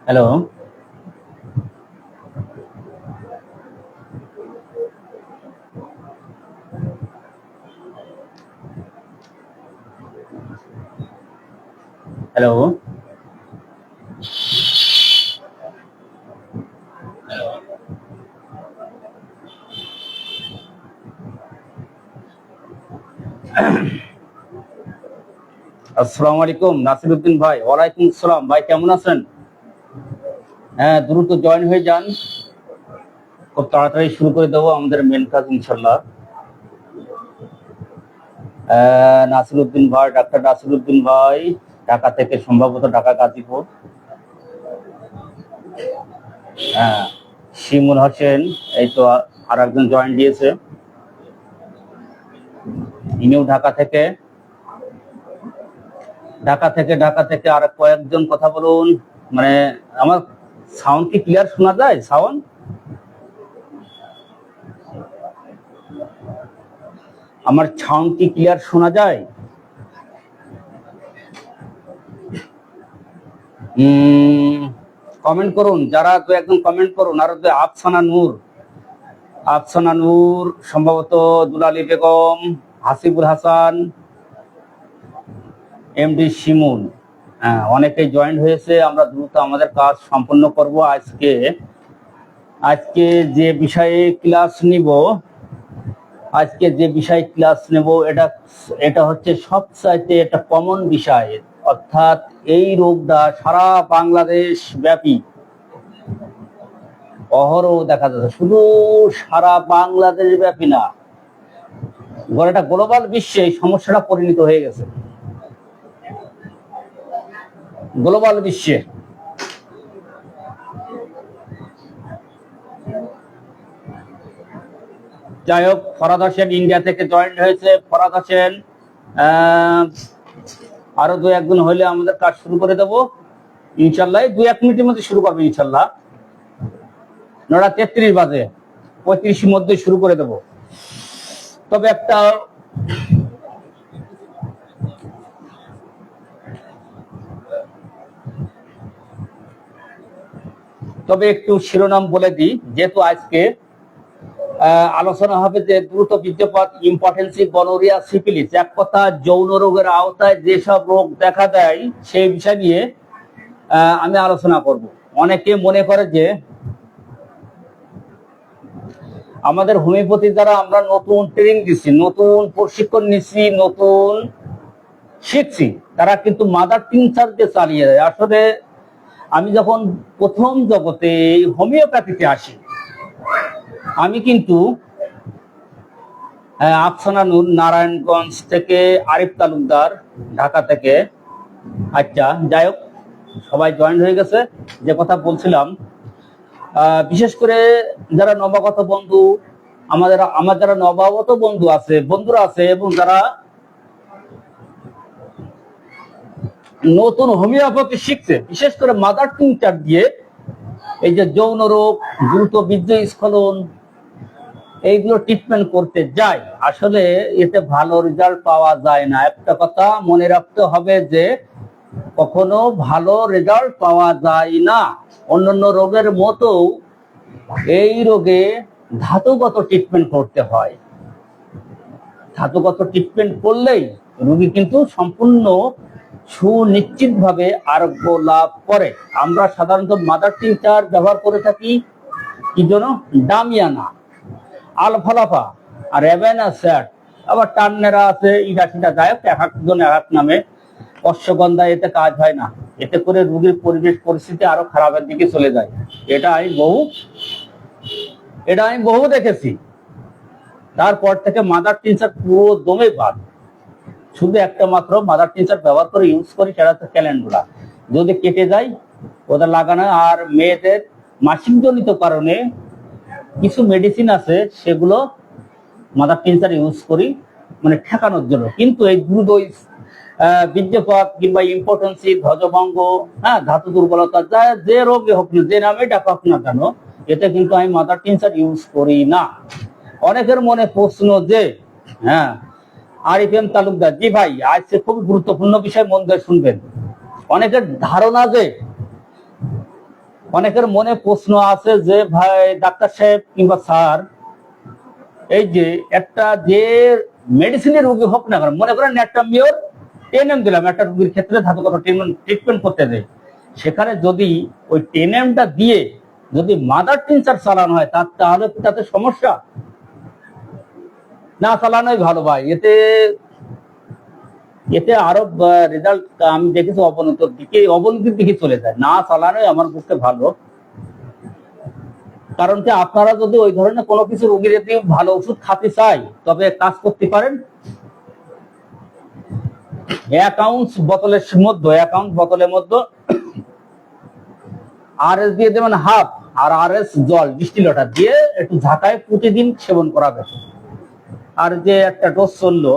Hello, hello. আসসালামু আলাইকুম নাসিরউদ্দিন ভাই। ওয়ালাইকুম আসসালাম ভাই, কেমন আছেন? হ্যাঁ, দ্রুত জয়েন হয়ে যান, খুব তাড়াতাড়ি শুরু করে দেবো আমাদের মেন কাজ ইনশাল্লাহ। নাসিরউদ্দিন ভাই, ডাক্তার নাসিরউদ্দিন ভাই, ঢাকা থেকে, সম্ভবত ঢাকা গাজীপুর। হ্যাঁ, শিমুল হোসেন, এই তো আর একজন জয়েন দিয়েছে, ইনিও ঢাকা থেকে। ঢাকা থেকে আর কয়েকজন কথা বলুন। মানে আমার সাউন্ড কি ক্লিয়ার শোনা যায়? সাউন্ড আমার সাউন্ড কি ক্লিয়ার শোনা যায়? কমেন্ট করুন, যারা তো একদম কমেন্ট করুন। আর আফসানা নূর, সম্ভবত দুলালী বেগম, হাসিবুল হাসান, এমডি শিমুল, অনেকেই জয়েন্ট হয়েছে। আমরা দ্রুত আমাদের কাজ সম্পন্ন করব। আজকে যে বিষয়ে ক্লাস নিব এটা হচ্ছে সবচাইতে একটা কমন বিষয়, অর্থাৎ এই রোগটা সারা বাংলাদেশ ব্যাপী অহরহ দেখা যাচ্ছে। শুধু সারা বাংলাদেশ ব্যাপী না, গোটা গ্লোবাল বিশ্বে এই সমস্যাটা পরিণত হয়ে গেছে। গ্লোবাল বিশ্বে যাই হোক, ফরাদ হোসেন ইন্ডিয়া থেকে জয়েন্ট হয়েছে। ফরাদ হোসেন, আরো দু একজন হইলে আমাদের কাজ শুরু করে দেবো ইনশাল্লাহ। 2-1 মিনিটের মধ্যে শুরু করবে ইনশাল্লাহ। 9:33 বাজে, 35 মধ্যে শুরু করে দেব। তবে একটু শিরোনাম বলে দিই, যেহেতু আজকে আলোচনা হবে যে দ্রুত বীর্যপাত, ইম্পর্টেন্সি, গনোরিয়া, সিফিলিস, এক কথা যৌন রোগের আওতায় যেসব রোগ দেখা দেয় সেই বিষয় নিয়ে আমি আলোচনা করব। অনেকে মনে করে যে আমাদের হোমিওপ্যাথি দ্বারা আমরা নতুন ট্রেনিং দিচ্ছি, নতুন প্রশিক্ষণ নিচ্ছি, নতুন শিখছি, তারা কিন্তু মাদার টিনচার দিয়ে চালিয়ে দেয়। আসলে আমি যখন প্রথম জগতে হোমিওপ্যাথিতে আসি, আমি কিন্তু আফসানা নূর, নারায়ণগঞ্জ থেকে, আরিফ তালুকদার, ঢাকা থেকে। আচ্ছা, যাই হোক, সবাই জয়েন হয়ে গেছে। যে কথা বলছিলাম, বিশেষ করে যারা নবাগত বন্ধু, আমার যারা নবাগত বন্ধুরা আছে এবং যারা নতুন হোমিওপ্যাথি শিখছে, বিশেষ করে মাদার টিনচার দিয়ে এই যে যৌন রোগ, দ্রুত বীর্যস্খলন, এইগুলো ট্রিটমেন্ট করতে যায়, আসলে এতে ভালো রেজাল্ট পাওয়া যায় না। একটা কথা মনে রাখতে হবে যে কখনো ভালো রেজাল্ট পাওয়া যায় না। অন্যান্য রোগের মতো এই রোগে ধাতুগত ট্রিটমেন্ট করতে হয়। ধাতুগত ট্রিটমেন্ট করলেই রোগী কিন্তু সম্পূর্ণ সুনিশ্চিতভাবে আরোগ্য লাভ করে। আমরা সাধারণত মাদার টিনচার ব্যবহার করে থাকি কি জন্য? ডামিয়ানা, আলফালাফা আর অ্যাভেনাস্যাট, আবার টার্নেরা আছে, ইটা সেটা, যাই হোক, এক একজন এক এক নামে। অশ্বগন্ধা, এতে কাজ হয় না। এতে করে রোগীর পরিবেশ পরিস্থিতি আরো খারাপের দিকে চলে যায়। এটা আমি বহু দেখেছি। তারপর থেকে মাদার টিনচার পুরো দমে বাদ। শুধু একটা মাত্র মাদার টিনচার ব্যবহার করে ইউজ করি, সেটা হচ্ছে ক্যালেন্ডুলা। যদি কেটে যায় ওটা লাগানো। আর মেয়েদের মাসিক জনিত কারণে কিছু মেডিসিন আছে, সেগুলো মাদার টিনচার ইউজ করি, মানে ঠেকানোর জন্য। কিন্তু এই বীর্যপাত কিংবা ইম্পোর্টেন্সি, ধ্বজভঙ্গ, হ্যাঁ, ধাতু দুর্বলতা, যে রোগে হোক না, যে নামে ডাকুক না কেন, এতে কিন্তু আমি মাদার টিনচার ইউজ করি না। অনেকের মনে প্রশ্ন যে, হ্যাঁ, আরিফ তালুকদার, জি ভাই, আজকে খুব গুরুত্বপূর্ণ বিষয়, মন দিয়ে শুনবেন। অনেকের ধারণা যে, অনেকের মনে প্রশ্ন আছে যে ভাই ডাক্তার সাহেব কিংবা স্যার, এই যে একটা যে মেডিসিনের রোগী হোক না কেন, মনে করেন একটা মেয়র টেনএম দিলাম একটা রোগীর ক্ষেত্রে ধাতুগত ট্রিটমেন্ট করতে দেয়, সেখানে যদি ওই টেনএমটা দিয়ে যদি মাদার টিনচার চালানো হয়, তাহলে তাতে সমস্যা? না চালানোই ভালো ভাই। এতে আরো রেজাল্ট আমি দেখেছি অবনতির দিকে চলে যায়। না চালানোই আমার পক্ষে ভালো। কারণ কি, আপনারা যদি ওই ধরনের কোনো কিছু রোগীর যদি ভালো ওষুধ খাতে চাই, তবে কাজ করতে পারেন, 1 আউন্স বোতলের মধ্যে আরএস দিয়ে দেবেন হাফ, আর আরএস জল ডিস্টিলটা দিয়ে একটু ঝাঁকায় প্রতিদিন সেবন করাবেন। আর যে একটা ডোজ চললো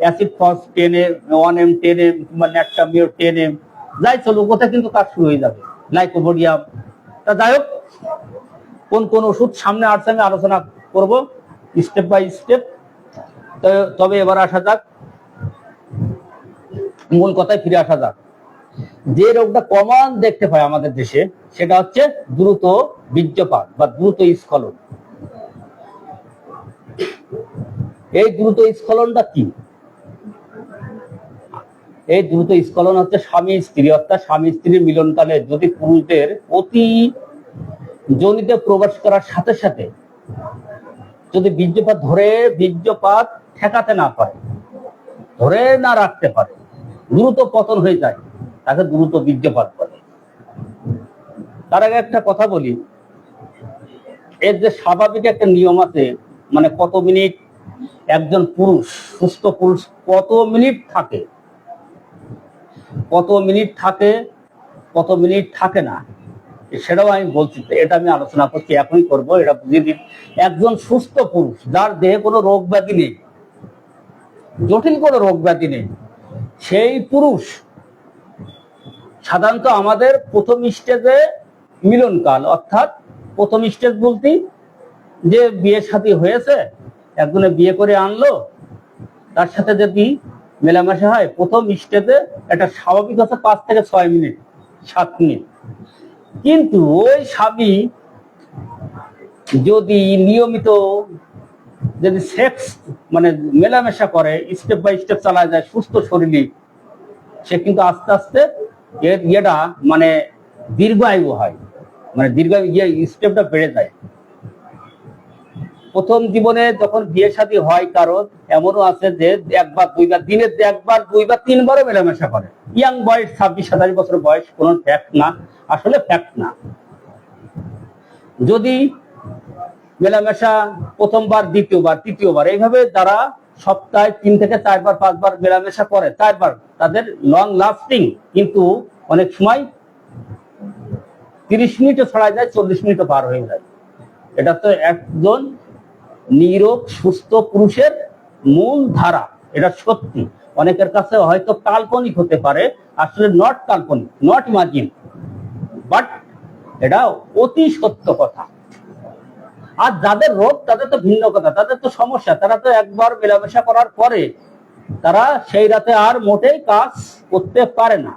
অ্যাসিড ফস 10 1M 10M কিংবা ন্যাট্টামিওর 10M, যাই চলুক, ওটা কিন্তু কাজ শুরু হয়ে যাবে। লাইকোপোডিয়াম, তা যাই হোক, কোন ওষুধ সামনে আসছে আমি আলোচনা করব স্টেপ বাই স্টেপ। তবে এবার আসা যাক, মূল কথায় ফিরে আসা যাক। যে রোগটা কমন দেখতে পাই আমাদের দেশে, সেটা হচ্ছে দ্রুত বীর্যপাত বা দ্রুত স্খলন। এই দ্রুত স্খলনটা কি? এই দ্রুত স্খলন হচ্ছে স্বামী স্ত্রী, অর্থাৎ স্বামী স্ত্রীর মিলনকালে যদি পুরুষদের অতি যোনিতে প্রবেশ করার সাথে সাথে যদি বীর্যপাত ঠেকাতে না পারে, ধরে না রাখতে পারে, দ্রুত পতন হয়ে যায়, তাকে দ্রুত বীর্যপাত বলে। তার আগে একটা কথা বলি, এর যে স্বাভাবিক একটা নিয়ম আছে, মানে কত মিনিট একজন পুরুষ, সুস্থ পুরুষ কত মিনিট থাকে, কত মিনিট থাকে না, সেটাও আমি বলছি। এটা আমি আলোচনা করছি, এখনই করবো, এটা বুঝিয়ে দিন। একজন সুস্থ পুরুষ যার দেহে কোনো রোগ ব্যাধি নেই, জটিল কোনো রোগ ব্যাধি নেই, সেই পুরুষ সাধারণত আমাদের প্রথম স্টেজে মিলনকাল, অর্থাৎ প্রথম স্টেজ বলতে যে বিয়ে শাদী হয়েছে, একজনে বিয়ে করে আনলো, তার সাথে যদি মেলামেশা হয়, প্রথম স্টেজে একটা স্বাভাবিক হচ্ছে 5 থেকে 6 মিনিট, 7 মিনিট। কিন্তু ওই স্বামী যদি নিয়মিত যদি সেক্স মানে মেলামেশা করে, স্টেপ বাই স্টেপ চালা যায় সুস্থ শরীরে, সে কিন্তু আস্তে আস্তে এটা মানে দীর্ঘায়ু হয়, মানে স্টেপটা বেড়ে যায়। প্রথম জীবনে যখন বিয়ে শাদী হয়, কারণ এমনও আছে যে একবার দুইবার, দিনে একবার দুইবার তিনবারও মেলামেশা করে। ইয়াং বয়স 26-27 বছর বয়স, কোনো ফ্যাক্ট না, আসলে ফ্যাক্ট না। যদি মেলামেশা প্রথমবার, দ্বিতীয়বার, তৃতীয়বার, এইভাবে যারা সপ্তাহে 3 থেকে 4 বার 5 বার মেলামেশা করে, 4 বার, তাদের লং লাস্টিং, কিন্তু অনেক সময় 30 মিনিটও ছড়া যায়, 40 মিনিটও পার হয়ে যায়। এটা তো একজন নিরোগ সুস্থ পুরুষের মূল ধারা, এটা সত্যি। অনেকের কাছে হয়তো কাল্পনিক হতে পারে, আসলে নট কাল্পনিক, নট ইমাজিন, বাট এটা অতি সত্য কথা। আর যাদের রোগ, তাদের তো ভিন্ন কথা, তাদের তো সমস্যা, তারা তো একবার মেলামেশা করার পরে তারা সেই রাতে আর মোটেই কাজ করতে পারে না।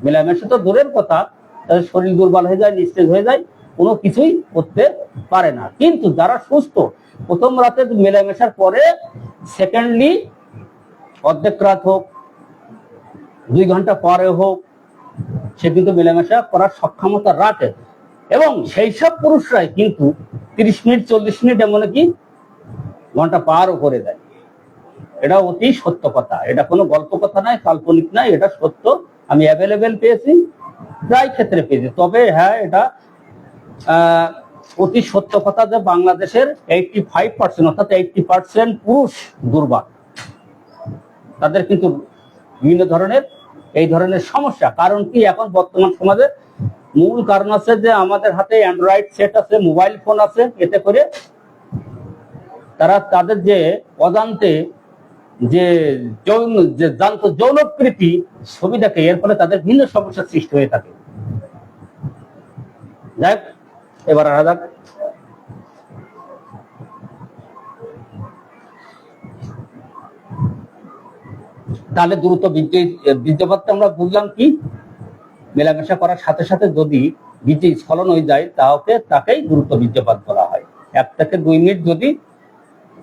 মেলামেশা তো দূরের কথা, তাদের শরীর দুর্বল হয়ে যায়, নিস্তেজ হয়ে যায়, কোনো কিছুই করতে পারে না। কিন্তু যারা সুস্থ, প্রথম রাতে মেলামেশার পরে সেকেন্ডলি অর্ধেক রাত হোক, 2 ঘন্টা পরে হোক, সে কিন্তু মেলামেশা করার সক্ষমতা রাখে। এবং সেই সব পুরুষরাই কিন্তু 30 মিনিট 40 মিনিট এমনকি ঘন্টা পারও করে দেয়। এটা অতি সত্য কথা, এটা কোনো গল্প কথা নয়, কাল্পনিক নয়, এটা সত্য। আমি অ্যাভেলেবেল পেয়েছি, প্রায় ক্ষেত্রে পেয়েছি। তবে হ্যাঁ, এটা অতি সত্য কথা যে বাংলাদেশের 85% অর্থাৎ 80% পুরুষ দুর্বল, তাদের কিন্তু বিভিন্ন ধরনের এই ধরনের সমস্যা। কারণ কি, এখন বর্তমান সমাজে মূল কারণ আছে যে আমাদের হাতে অ্যান্ড্রয়েড সেট আছে, মোবাইল ফোন আছে, এতে করে তারা তাদের যে অজান্তে যে যৌনপ্রীতি ছবি দেখে, এর ফলে তাদের ভিন্ন সমস্যার সৃষ্টি হয়ে থাকে। যাক, এবার আসা যাক তাহলে দ্রুত বীর্যপাতটা আমরা বুঝলাম কি, মেলামেশা করার সাথে সাথে যদি বীর্য স্খলন হয়ে যায় তাকেই দ্রুত বীর্যপাত বলা হয়। 1 থেকে 2 মিনিট যদি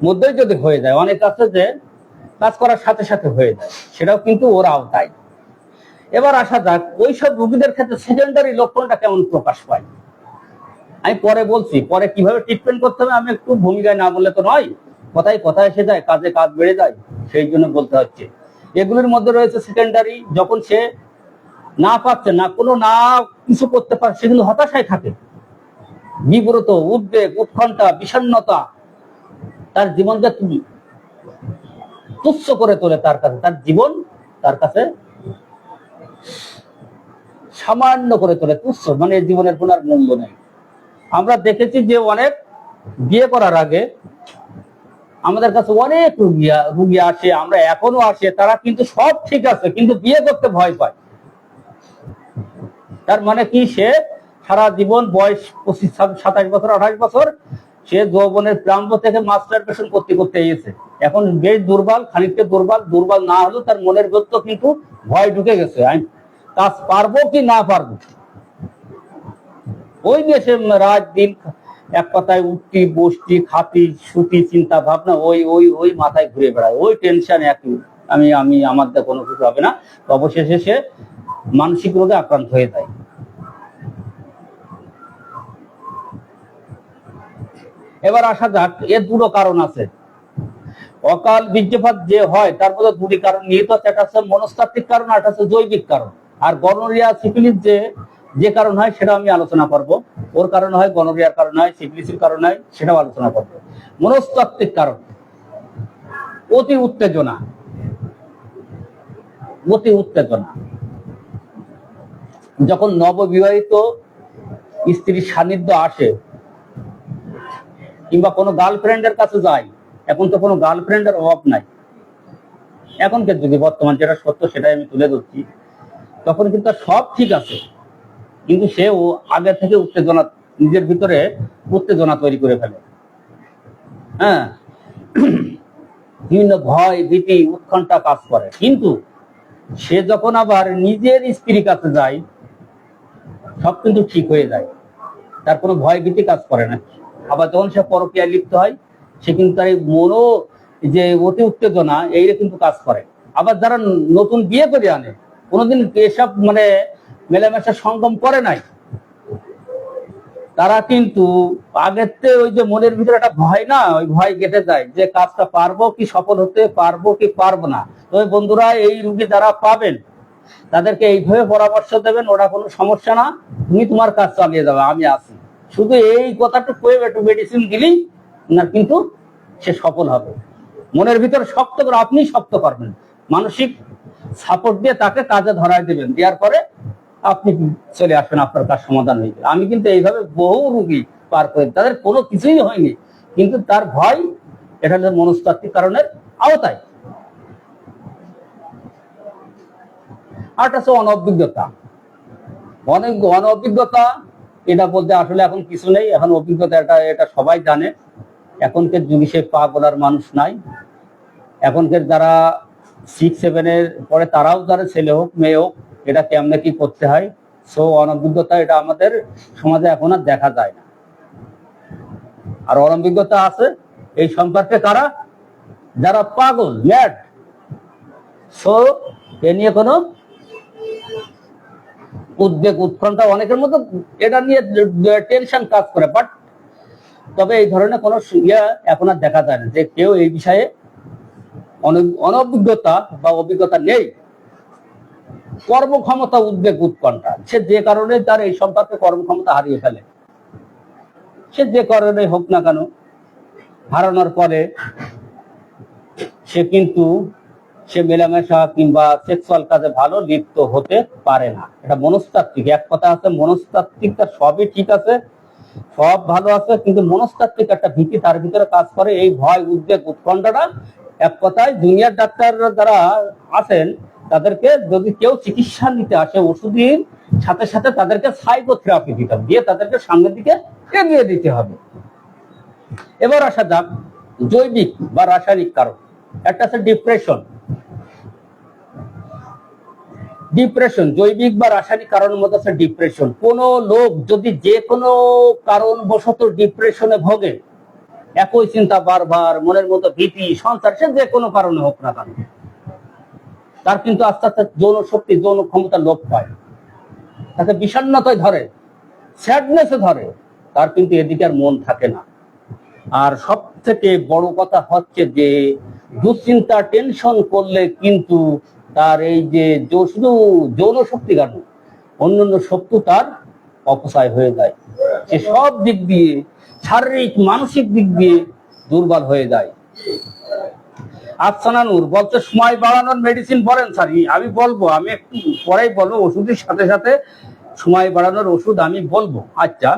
মধ্যে যদি হয়ে যায়, অনেক আছে যে কাজ করার সাথে সাথে হয়ে যায়, সেটাও কিন্তু ওর আওতায়। এবার আসা যাক ওইসব রোগীদের ক্ষেত্রে সেকেন্ডারি লক্ষণটা কেমন প্রকাশ পায়। আমি পরে বলছি, পরে কিভাবে ট্রিটমেন্ট করতে হবে আমি একটু ভূমিকায় না বললে তো নয়, কথায় কথা এসে যায়, কাজে কাজ বেড়ে যায়, সেই জন্য বলতে হচ্ছে। এগুলির মধ্যে রয়েছে সেকেন্ডারি, যখন সে না পাচ্ছে না কোনো না কিছু করতে পারে, সেগুলো হতাশায় থাকে, বিব্রত, উদ্বেগ, উৎকণ্ঠা, বিষণ্ণতা, তার জীবনকে তুচ্ছ করে তোলে, তার কাছে তার জীবন তার কাছে সামান্য করে তোলে, তুচ্ছ, মানে জীবনের কোনো আর মূল্য নেই। আমরা দেখেছি যে অনেক বিয়ে করার আগে আমাদের কাছে অনেক রুগী আসে, আমরা এখনো আসে, তারা কিন্তু সব ঠিক আছে কিন্তু বিয়ে করতে ভয় পায়। তার মানে কি, সে সারা জীবন বয়স 25, 27 বছর, 28 বছর সে যৌবনের প্রাম্ভ থেকে মাস্টারবেশন করতে করতে এসেছে, এখন বেশ দুর্বল, খানিকটা দুর্বল না হলেও তার মনের ভেতর কিন্তু ভয় ঢুকে গেছে, আমি কাজ পারবো কি না পারবো। ওই যে সে রাত দিন এক কথায় উঠতি বসতি খাতি সুতি চিন্তা ভাবনা ওই ওই ওই মাথায় ঘুরে বেড়ায়, ওই টেনশন একই, আমি আমি আমার কোনো কিছু হবে না, অবশেষে সে মানসিক রোগে আক্রান্ত হয়ে যায়। এবার আসা যাক, এর দুটো কারণ আছে। অকাল বীর্যপাত যে হয় তার মধ্যে দুটি কারণ নিহিত আছে, একটা হচ্ছে মনস্তাত্ত্বিক কারণ, আর একটা হচ্ছে জৈবিক কারণ। আর গনোরিয়া সিফিলিস যে কারণ হয় সেটা আমি আলোচনা করব, ওর কারণ হয়, গনোরিয়ার কারণ হয়, সিফিলিসের কারণ হয়, সেটাও আলোচনা করব। মনস্তাত্ত্বিক কারণ, অতি উত্তেজনা, যখন নববিবাহিত স্ত্রীর সান্নিধ্য আসে কিংবা কোনো গার্লফ্রেন্ডের কাছে যায়, এখন তো কোনো গার্লফ্রেন্ডের অভাব নাই এখনকার যুগে, বর্তমান যেটা সত্য সেটাই আমি তুলে ধরছি, তখন কিন্তু সব ঠিক আছে কিন্তু সেও আগে থেকে উত্তেজনা, নিজের ভিতরে উত্তেজনা তৈরি করে ফেলে। হ্যাঁ, বিভিন্ন ভয় ভীতি উৎকণ্ঠা কাজ করে, কিন্তু সে যখন আবার নিজের স্ত্রীর কাছে যায় সব কিন্তু ঠিক হয়ে যায়, তার কোনো ভয় ভীতি কাজ করে না। আবার যখন সে পরকীয়ায় লিপ্ত হয় সে কিন্তু তার মনো যে অতি উত্তেজনা এইটা কিন্তু কাজ করে। আবার যারা নতুন বিয়ে করে আনে, কোনোদিন এসব মানে মেলামেশা সঙ্গম করে নাই, তারা কিন্তু আগের ওই যে মনের ভিতরে একটা ভয় না, ওই ভয় কেটে যায় যে কাজটা পারবো কি, সফল হতে পারবো কি পারবো না। তবে বন্ধুরা, এই রুগী যারা পাবেন তাদেরকে এইভাবে পরামর্শ দেবেন, ওরা কোনো সমস্যা না, তুমি তোমার কাজ চালিয়ে যাবে, আমি আছি, শুধু এই কথাটা কয়ে একটু মেডিসিন দিলেই না কিন্তু সে সফল হবে। মনের ভিতরে শক্ত করে আপনি শক্ত করবেন, মানসিক সাপোর্ট দিয়ে তাকে কাজে ধরায় দেবেন, দেওয়ার পরে আপনি চলে আসবেন, আপনার কাজ সমাধান হয়ে যাবে। আমি কিন্তু এইভাবে বহু রুগী পার করে, তাদের কোনো কিছুই হয়নি কিন্তু তার ভয়, এটা হচ্ছে মনস্তাত্ত্বিক কারণের আওতায়। আর একটা হচ্ছে অনভিজ্ঞতা। অনভিজ্ঞতা এটা বলতে আসলে এখন কিছু নেই, এখন অভিজ্ঞতা এটা সবাই জানে। এখনকার যুগে সে পা গলার মানুষ নাই, এখনকার যারা 6-7 পরে তারাও যারা ছেলে হোক মেয়ে হোক এটা কেমনে কি করতে হয়, সো অনভিজ্ঞতা এটা আমাদের সমাজে এখন আর দেখা যায় না। আর অনভিজ্ঞতা আছে এই সম্পর্কে কারা, যারা পাগল ম্যাড, সো এ নিয়ে কোনো উদ্বেগ উৎকণ্ঠা অনেকের মধ্যে এটা নিয়ে টেনশন কাজ করে, বাট তবে এই ধরনের কোনো এখন আর দেখা যায় না যে কেউ এই বিষয়ে অনভিজ্ঞতা বা অভিজ্ঞতা নেই। কর্মক্ষমতা উদ্বেগ উৎকণ্ঠা, সে যে কারণে তার এই সম্পর্কে কর্মক্ষমতা হারিয়ে ফেলে, সে যে কারণে হোক না কেন, হারানোর পরে সে কিন্তু সে মেলামেশা কিংবা সেক্সুয়াল কাজে ভালো লিপ্ত হতে পারে না। এটা মনস্তাত্ত্বিক, এক কথা আছে মনস্তাত্ত্বিকটা সবই ঠিক আছে, সব ভালো আছে, কিন্তু মনস্তাত্ত্বিক একটা ভীতি তার ভিতরে কাজ করে, এই ভয় উদ্বেগ উৎকণ্ঠাটা এক কথায় জুনিয়র ডাক্তাররা যারা আছেন তাদেরকে যদি কেউ চিকিৎসা নিতে আসে ওষুধের সাথে সাথে তাদেরকে সাইকোথেরাপি দিতে হবে, দিয়ে তাদেরকে সামনের দিকে এগিয়ে দিতে হবে। এবার আসা যাক জৈবিক বা রাসায়নিক কারণ। একটা আছে ডিপ্রেশন। ডিপ্রেশন জৈবিক বা রাসায়নিক কারণের মধ্যে আছে ডিপ্রেশন। কোন লোক যদি যে কোনো কারণবশত ডিপ্রেশনে ভোগে, একই চিন্তা বারবার, মনের মধ্যে ভীতি, সংসার, সে যে কোনো কারণে হোক না কেন, তার কিন্তু আস্তে আস্তে যৌন শক্তি, যৌন ক্ষমতা লোপ পায়, তাকে বিষণ্ণতায় ধরে, স্যাডনেসে ধরে, তার কিন্তু এদিকে আর মন থাকে না। আর সব থেকে বড় কথা হচ্ছে যে দুশ্চিন্তা, টেনশন করলে কিন্তু তার এই যে শুধু যৌন শক্তি কেন, অন্যান্য শক্তি তার অপচয় হয়ে যায়। সে সব দিক দিয়ে, শারীরিক মানসিক দিক দিয়ে দুর্বল হয়ে যায়। আফসানা নূর বলছে সময় বাড়ানোর মেডিসিন বলেন স্যার। আমি বলবো, আমি একটু পরেই বলবো, ওষুধের সাথে সাথে সময় বাড়ানোর ওষুধ আমি বলবো। আচ্ছা,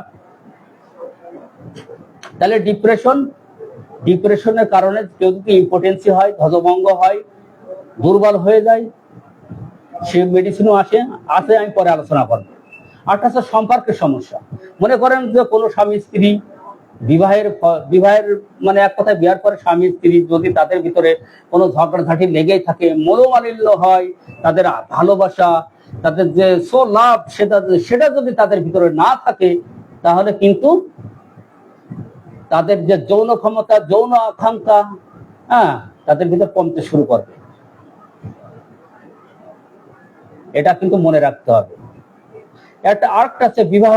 তাহলে ডিপ্রেশনের কারণে কেউ যদি ইম্পোটেন্সি হয়, ধ্বজভঙ্গ হয়, দুর্বল হয়ে যায়, সে মেডিসিনও আছে, আমি পরে আলোচনা করবো। আরেকটা হচ্ছে সম্পর্কের সমস্যা। মনে করেন যে কোনো স্বামী স্ত্রী বিবাহের মানে এক কথায় বিয়ার পরে স্বামী স্ত্রী যদি তাদের ভিতরে কোনো ঝগড়াঝাঁটি লেগেই থাকে, মনোমালিন্য হয়, তাদের ভালোবাসা, তাদের যে সো লাভ, সেটা যদি তাদের ভিতরে না থাকে, তাহলে কিন্তু তাদের যে যৌন ক্ষমতা, যৌন আকাঙ্ক্ষা, তাদের ভিতরে কমতে শুরু করবে। এটা কিন্তু মনে রাখতে হবে। আরেকটা আছে বিবাহ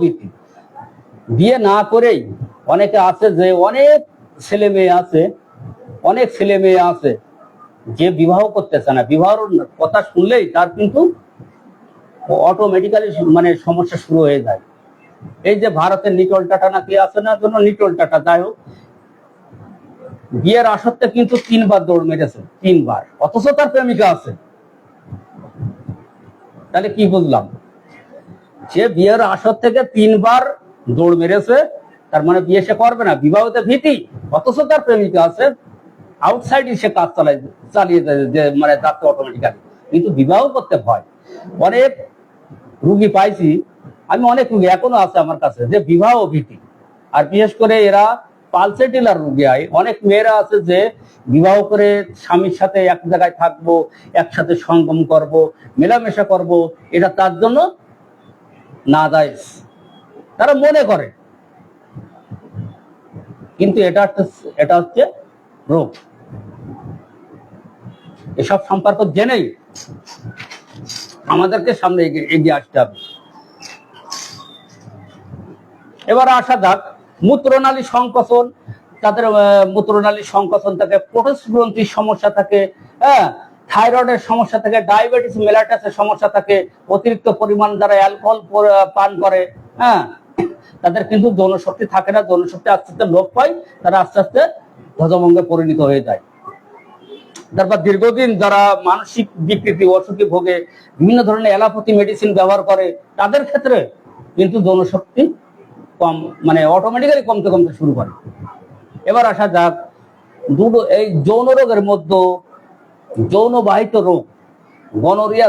ভীতি। বিয়ে না করেই অনেকে আছে যে অনেক ছেলে মেয়ে আছে যে বিবাহ করতেছে না। বিবাহের কথা শুনলেই তার কিন্তু অটোমেটিক্যালি মানে সমস্যা শুরু হয়ে যায়। এই যে ভারতের নিটল টাটা নাকি আছে না, জন্য নিটল টাটা, যাই হোক, বিয়ের আসরতে কিন্তু 3 বার দৌড় মেরেছে, 3 বার, অথচ তার প্রেমিকা আছে। তাহলে কি বুঝলাম? সে বিয়ের আসর থেকে 3 বার দৌড় মেরেছে, তার মানে বিয়ে সে করবে না, বিবাহতে ভীতি, অথচ তার প্রেমিকা আছে, আউটসাইড সে কাজ চালিয়ে মানে যাচ্ছে অটোমেটিক্যালি, কিন্তু বিবাহ করতে ভয়। অনেক রুগী পাইছি আমি, অনেক রুগী এখনো আছে আমার কাছে যে বিবাহ ভীতি। আর বিশেষ করে এরা পালসে ডিলার রুগী হয়। অনেক মেয়েরা আছে যে বিবাহ করে স্বামীর সাথে এক জায়গায় থাকবো, একসাথে সঙ্গম করব, মেলামেশা করব, এটা তার জন্য না জায়েজ, তারা মনে করে, কিন্তু এটা হচ্ছে রোগ। এসব সম্পর্ক জেনেই আমাদেরকে সামনে এগিয়ে আসতে হবে। এবার আসা যাক মূত্রনালী সংকোচন। তাদের মূত্রনালী সংকোচন থাকে, প্রোস্টেট গ্রন্থির সমস্যা থাকে, থাইরয়েডের সমস্যা থাকে, ডায়াবেটিস মেলাইটাসের সমস্যা থাকে, অতিরিক্ত পরিমাণ যারা অ্যালকোহল পান করে, তাদের কিন্তু যৌন শক্তি থাকে না, যৌন শক্তি আস্তে আস্তে লোপ পায়, তারা আস্তে আস্তে ধ্বজভঙ্গে পরিণত হয়ে যায়। তারপর দীর্ঘদিন যারা মানসিক বিকৃতি, অসুখে ভোগে, বিভিন্ন ধরনের অ্যালোপ্যাথি মেডিসিন ব্যবহার করে, তাদের ক্ষেত্রে কিন্তু যৌন শক্তি কম, মানে অটোমেটিক্যালি কমতে শুরু করে। এবার আসা যাক এই যৌন রোগের মধ্যে যৌনবাহিত রোগ, গনোরিয়া,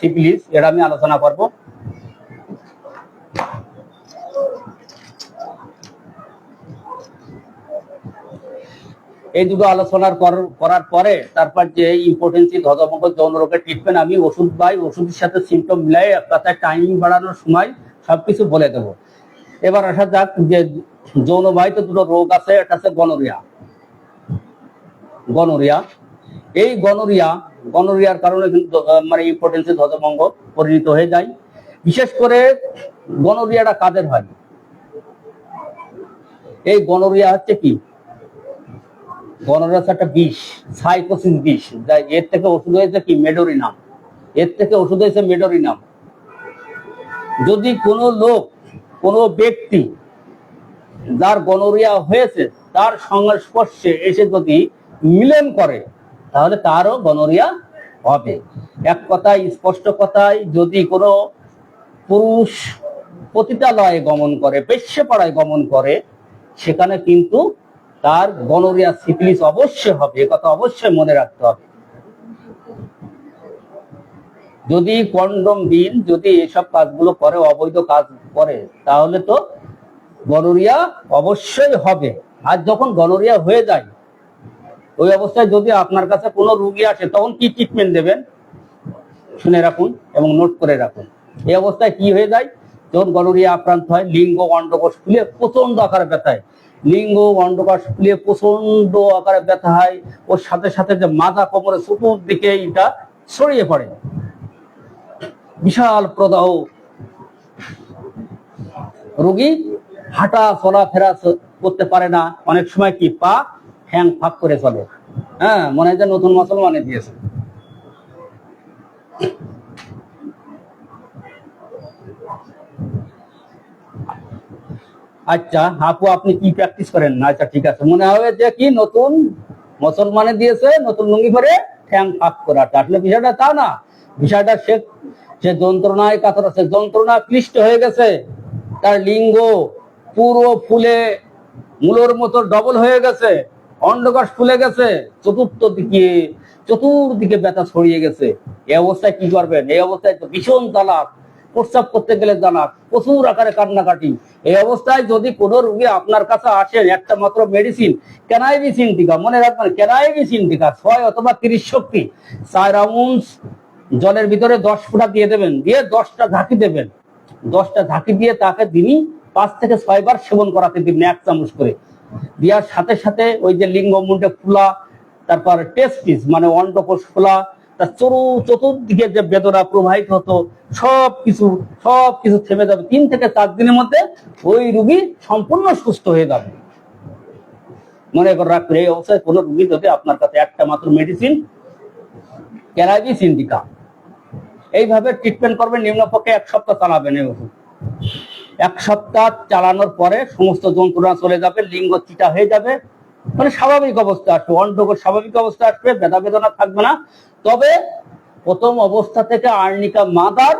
সিফিলিস, এটা আমি আলোচনা করব। এই দুটো আলোচনার করার পরে তারপর যে ইম্পর্টেন্সি, ধ্বজভঙ্গ, যৌন রোগের ট্রিটমেন্ট আমি ওষুধের সাথে সিমটম মিলাই তাতে টাইমিং বাড়ানোর সময় সবকিছু বলে দেব। এবার আসা যাক যে যৌনবাহিত দুটো রোগ আছে, একটা আছে গনোরিয়া। এই গনোরিয়ার কারণে কিন্তু মানে ইম্পর্টেন্সি, ধ্বজভঙ্গ পরিণত হয়ে যায়। বিশেষ করে গনোরিয়াটা কাদের হয়? এই গনোরিয়া হচ্ছে কি, গনোরিয়া একটা বিষ, সাইকোসিস বিষ। এর থেকে ওষুধ হয়েছে কি, মেডোরিনাম। যদি কোনো ব্যক্তি যার গনোরিয়া হয়েছে তার সংস্পর্শে এসে যদি মিলন করে, তাহলে তারও গনোরিয়া হবে। এক কথায়, স্পষ্ট কথায়, যদি কোনো পুরুষ পতিতালয়ে গমন করে, পেশাপাড়ায় গমন করে, সেখানে কিন্তু তার গনোরিয়া সিফিলিস অবশ্যই হবে, একথা অবশ্যই মনে রাখতে হবে। যদি কন্ডম বিন যদি এসব কাজগুলো করে, অবৈধ কাজ করে, তাহলে তো গনোরিয়া অবশ্যই হবে। আর যখন গনোরিয়া হয়ে যায়, ওই অবস্থায় যদি আপনার কাছে কোনো রোগী আসে, তখন কি ট্রিটমেন্ট দেবেন শুনে রাখুন এবং নোট করে রাখুন। এই অবস্থায় কি হয়ে যায়, যখন গনোরিয়া আক্রান্ত হয়, লিঙ্গ অন্ডকোষ ফুলে প্রচন্ড আকারে ব্যথা হয়, লিঙ্গ অন্ডকোষ ফুলে প্রচন্ড আকারে ব্যথা হয়, ওর সাথে সাথে যে মাথা কোমরে চতুর্দিকে এটা ছড়িয়ে পড়ে, বিশাল প্রদাহ, রোগী হাঁটা চলাফেরা করতে পারে না, অনেক সময় কি পা হ্যাং ফাঁক করে চলে, হ্যাঁ, মনে হয় যে নতুন মুসলমানে দিয়েছে। আচ্ছা আপু, আপনি কি প্র্যাকটিস করেন না? আচ্ছা ঠিক আছে, মনে হবে যে কি নতুন মুসলমানে দিয়েছে, নতুন লুঙ্গি পরে ঠ্যাং ফাঁক করা। আসলে বিষয়টা তা না, বিষয়টা সে যন্ত্রণায় কাতর আছে, যন্ত্রণা ক্লিষ্ট হয়ে গেছে, তার লিঙ্গ পুরো ফুলে মূলর মতো ডবল হয়ে গেছে, অন্ডকোষ ফুলে গেছে, চতুর্দিকে ব্যথা ছড়িয়ে গেছে। এই অবস্থায় কি করবেন? এই অবস্থায় তো ভীষণ তালাক, প্রস্রাব করতে গেলে তালাক, প্রচুর আকারে কান্নাকাটি। এই অবস্থায় যদি কোনো রোগী আপনার কাছে আসেন, একটা মাত্র মেডিসিন ক্যানাইবিস ইন্ডিকা, মনে রাখবেন ক্যানাইবিস ইন্ডিকা 6 অথবা 30 শক্তি 4 আউন্স জলের ভিতরে 10 ফোঁটা দিয়ে দেবেন, দিয়ে 10টা ঝাঁকি দেবেন, 10টা ঝাঁকি দিয়ে তাকে দিনই 5 থেকে 6 বার সেবন করাতে দিবেন 1 চামচ করে। দেওয়ার সাথে সাথে ওই যে লিঙ্গ মুন্ডে ফুলা, তারপর টেস্টিস মানে অন্ডকোষ ফুলা, তার চতুর্দিকে যে বেদনা প্রবাহিত হতো, সবকিছু থেমে যাবে। 3 থেকে 4 দিনের মধ্যে ওই রোগী সম্পূর্ণ সুস্থ হয়ে যাবে। মনে করে রাখবেন, এই অবস্থায় কোনো রোগী যদি আপনার কাছে একটা মাত্র মেডিসিন ক্যানাইবিস ইন্ডিকা, এইভাবে ট্রিটমেন্ট করবেন, নিম্নপক্ষে 1 সপ্তাহ চালাবেন। এই ওষুধ 1 সপ্তাহ চালানোর পরে সমস্ত যন্ত্রণা চলে যাবে, লিঙ্গ চিটা হয়ে যাবে, মানে স্বাভাবিক অবস্থা আসবে, অন্ডকোষ স্বাভাবিক অবস্থা আসবে, ব্যথা বেদনা থাকবে না। তবে প্রথম অবস্থা থেকে আর্নিকা মাদার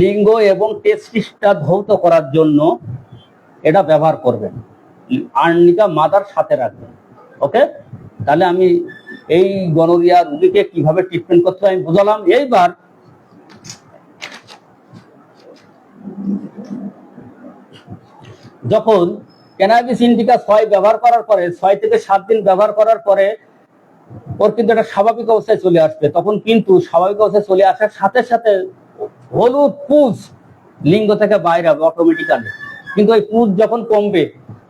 লিঙ্গ এবং টেস্টিসটা ধৌত করার জন্য এটা ব্যবহার করবেন, আর্নিকা মাদার সাথে রাখবেন। ওকে, তাহলে আমি এই গনোরিয়া রোগীকে কিভাবে ট্রিটমেন্ট করতে হয় আমি বুঝালাম। এইবার যখন ক্যানাবিস ইন্ডিকা 6 ব্যবহার করার পরে, 6 থেকে 7 দিন ব্যবহার করার পরে ওর কিন্তু একটা স্বাভাবিক অবস্থায় চলে আসবে, তখন কিন্তু স্বাভাবিক অবস্থায় চলে আসার সাথে সাথে হলুদ পুঁজ লিঙ্গ থেকে বাইরে হবে অটোমেটিক্যালি। কিন্তু ওই পুঁজ যখন কমবে,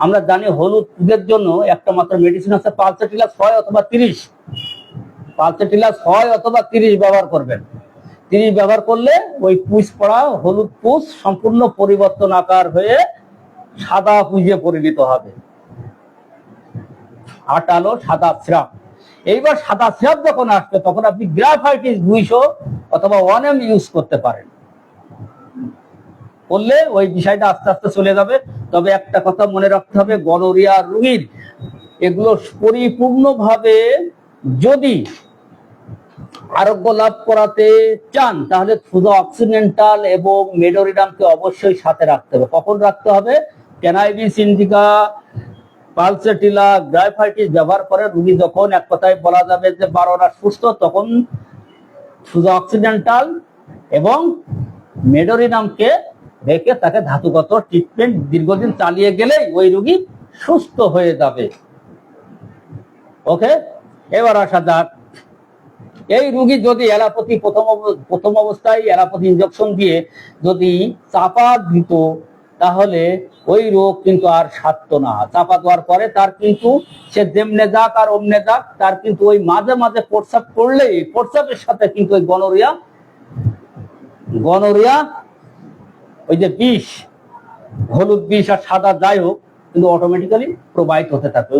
আমরা জানি হলুদ পুঁজের জন্য একটা মাত্র মেডিসিন আছে পালসেটিলা 6 অথবা 30, পালসেটিলা 6 অথবা 30 ব্যবহার করবেন। 30 ব্যবহার করলে ওই পুঁজ পড়া হলুদ পুঁজ সম্পূর্ণ পরিবর্তন আকার হয়ে সাদা পুঁজে পরিণত হবে, আটালো সাদা স্রাব। এইবার সাদা স্রাব যখন আসবে, তখন আপনি গ্রাফাইটিস 200 অথবা 1M ইউজ করতে পারেন, করলে ওই বিষয়টা আস্তে আস্তে চলে যাবে। তবে একটা কথা মনে রাখতে হবে, গনোরিয়া রোগীর এগুলো পরিপূর্ণভাবে যদি আরোগ্য লাভ করাতে চান, তাহলে থুজো অক্সিডেন্টাল এবং মেডোরিনামকে অবশ্যই সাথে রাখতে হবে। কখন রাখতে হবে? ক্যানাবিস ইন্ডিকা, পালসেটিলা, গ্রাফাইটিস ব্যবহার করে রোগী যখন এক কথায় বলা যাবে যে 12টা সুস্থ, তখন থুজো অক্সিডেন্টাল এবং মেডোরিনামকে রেখে তাকে ধাতুগত ট্রিটমেন্ট দীর্ঘদিন চালিয়ে গেলেই ওই রোগী সুস্থ হয়ে যাবে। ওকে, এবার আসা যাক, এই রোগী যদি অ্যালোপ্যাথি প্রথম অবস্থায় অ্যালোপ্যাথি ইনজেকশন দিয়ে যদি চাপা দিত, তাহলে ওই রোগ কিন্তু আর সারতো না। চাপা দেওয়ার পরে তার কিন্তু সে যেমনে যাক আর অমনে যাক, তার কিন্তু ওই মাঝে মাঝে প্রস্রাব করলেই প্রস্রাবের সাথে কিন্তু ওই গনোরিয়া ওই যে বিষ, হলুদ বিষ আর সাদা যাই হোক, কিন্তু অটোমেটিক্যালি প্রবাহিত হতে থাকবে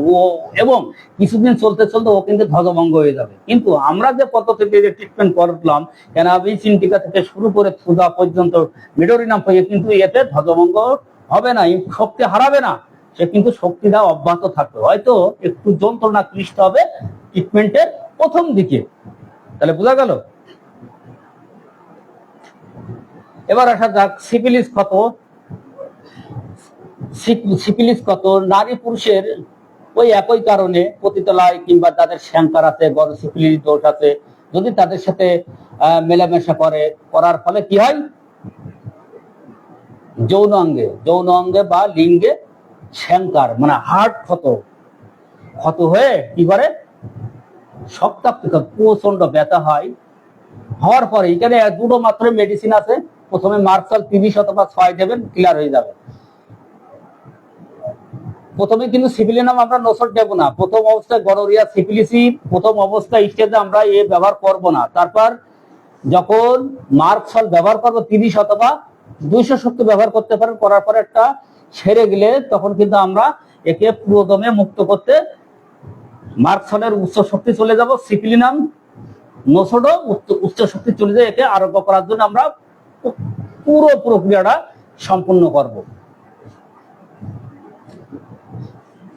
এবং কিছুদিন চলতে চলতে ও কিন্তু ধ্বজভঙ্গ হয়ে যাবে। কিন্তু আমরা যে পদ্ধতিতে ট্রিটমেন্ট করলাম, ক্যানাবিস ইন্ডিকা থেকে শুরু করে থুজা পর্যন্ত মেডোরিনাম পর্যন্ত, কিন্তু এতে ধ্বজভঙ্গ হবে না, শক্তি হারাবে না, সে কিন্তু শক্তিটা অব্যাহত থাকবে। হয়তো একটু যন্ত্রণা ক্লিষ্ট হবে ট্রিটমেন্টের প্রথম দিকে। তাহলে বোঝা গেল? এবার আসা যাক সিফিলিস ক্ষত। সিফিলিস ক্ষত নারী পুরুষের ওই একই কারণে পতিতালয় কিংবা যাদের শ্যাঙ্কার আছে, বড় সিফিলিস দোষ আছে, যদি তাদের সাথে মেলামেশা করার ফলে কি হয়, যৌন অঙ্গে বা লিঙ্গে শ্যাঙ্কার মানে হার্ট ক্ষত হয়ে কি করে, শক্তাক্ত প্রচন্ড ব্যথা হয়। হওয়ার পরে এখানে দুটো মাত্র মেডিসিন আছে। প্রথমে মার্কসাল 30 অথবা 6 দেবেন, ক্লিয়ার হয়ে যাবে। প্রথমে কিন্তু সিফিলিনাম আমরা নসট দেব না। প্রথম অবস্থায় গনোরিয়া সিফিলিসি প্রথম অবস্থায় স্টেজে আমরা ব্যবহার করব না। তারপর যখন মার্কসাল ব্যবহার করবো 30 অথবা 200 শক্তি ব্যবহার করতে পারেন, করার পরে একটা সেরে গেলে তখন কিন্তু আমরা একে পুরোদমে মুক্ত করতে মার্কসালের উচ্চ শক্তি চলে যাব, সিফিলিনাম নসডও উচ্চ শক্তি চলে যায়। একে আরোগ্য করার জন্য আমরা পুরো প্রক্রিয়াটা সম্পূর্ণ করব।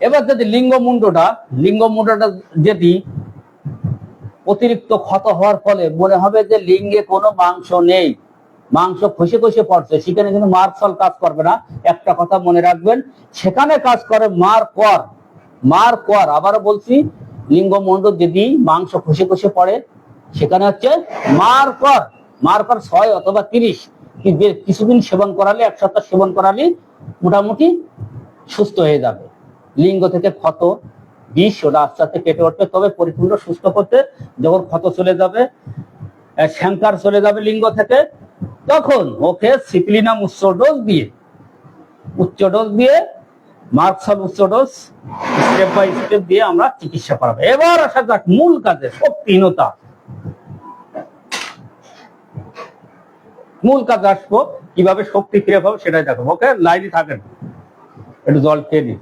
এবার যদি লিঙ্গমুন্ডটা যদি অতিরিক্ত ক্ষত হওয়ার ফলে মনে হবে যে লিঙ্গে কোনো মাংস নেই, মাংস খসে খসে পড়ছে, সেখানে কিন্তু মার্কসাল কাজ করবে না। একটা কথা মনে রাখবেন, সেখানে কাজ করে মার্কর। আবারও বলছি, লিঙ্গমুন্ড যদি মাংস খসে খসে পড়ে সেখানে হচ্ছে মার্কর 6 অথবা 30 কিছুদিন সেবন করালে, 1 সপ্তাহ সেবন করালে মোটামুটি সুস্থ হয়ে যাবে। লিঙ্গ থেকে ক্ষত বিষ ওটা আস্তে আস্তে কেটে উঠবে। তবে পরিপূর্ণ সুস্থ করতে যখন ক্ষত চলে যাবে, শ্যাঙ্কার চলে যাবে লিঙ্গ থেকে, তখন ওকে সিফিলিনাম উচ্চ ডোজ দিয়ে মার্কসাল উচ্চ ডোজ স্টেপ বাই স্টেপ দিয়ে আমরা চিকিৎসা করাবো। এবার আসা যাক মূল কাজে, শক্তিহীনতা। মূল কাজে আসবো, কিভাবে শক্তি ফিরে পাবো সেটাই দেখাবো। ওকে, লাইনে থাকেন, একটু জল খেয়ে নিন।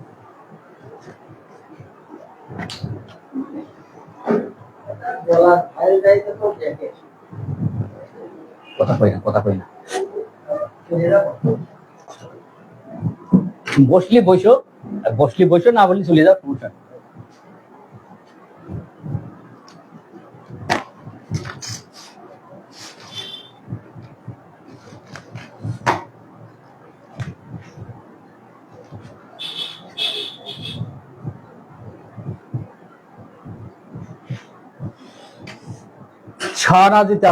কথা কই না। বসলি বসো, না বলি চলে যাও, সমস্যা।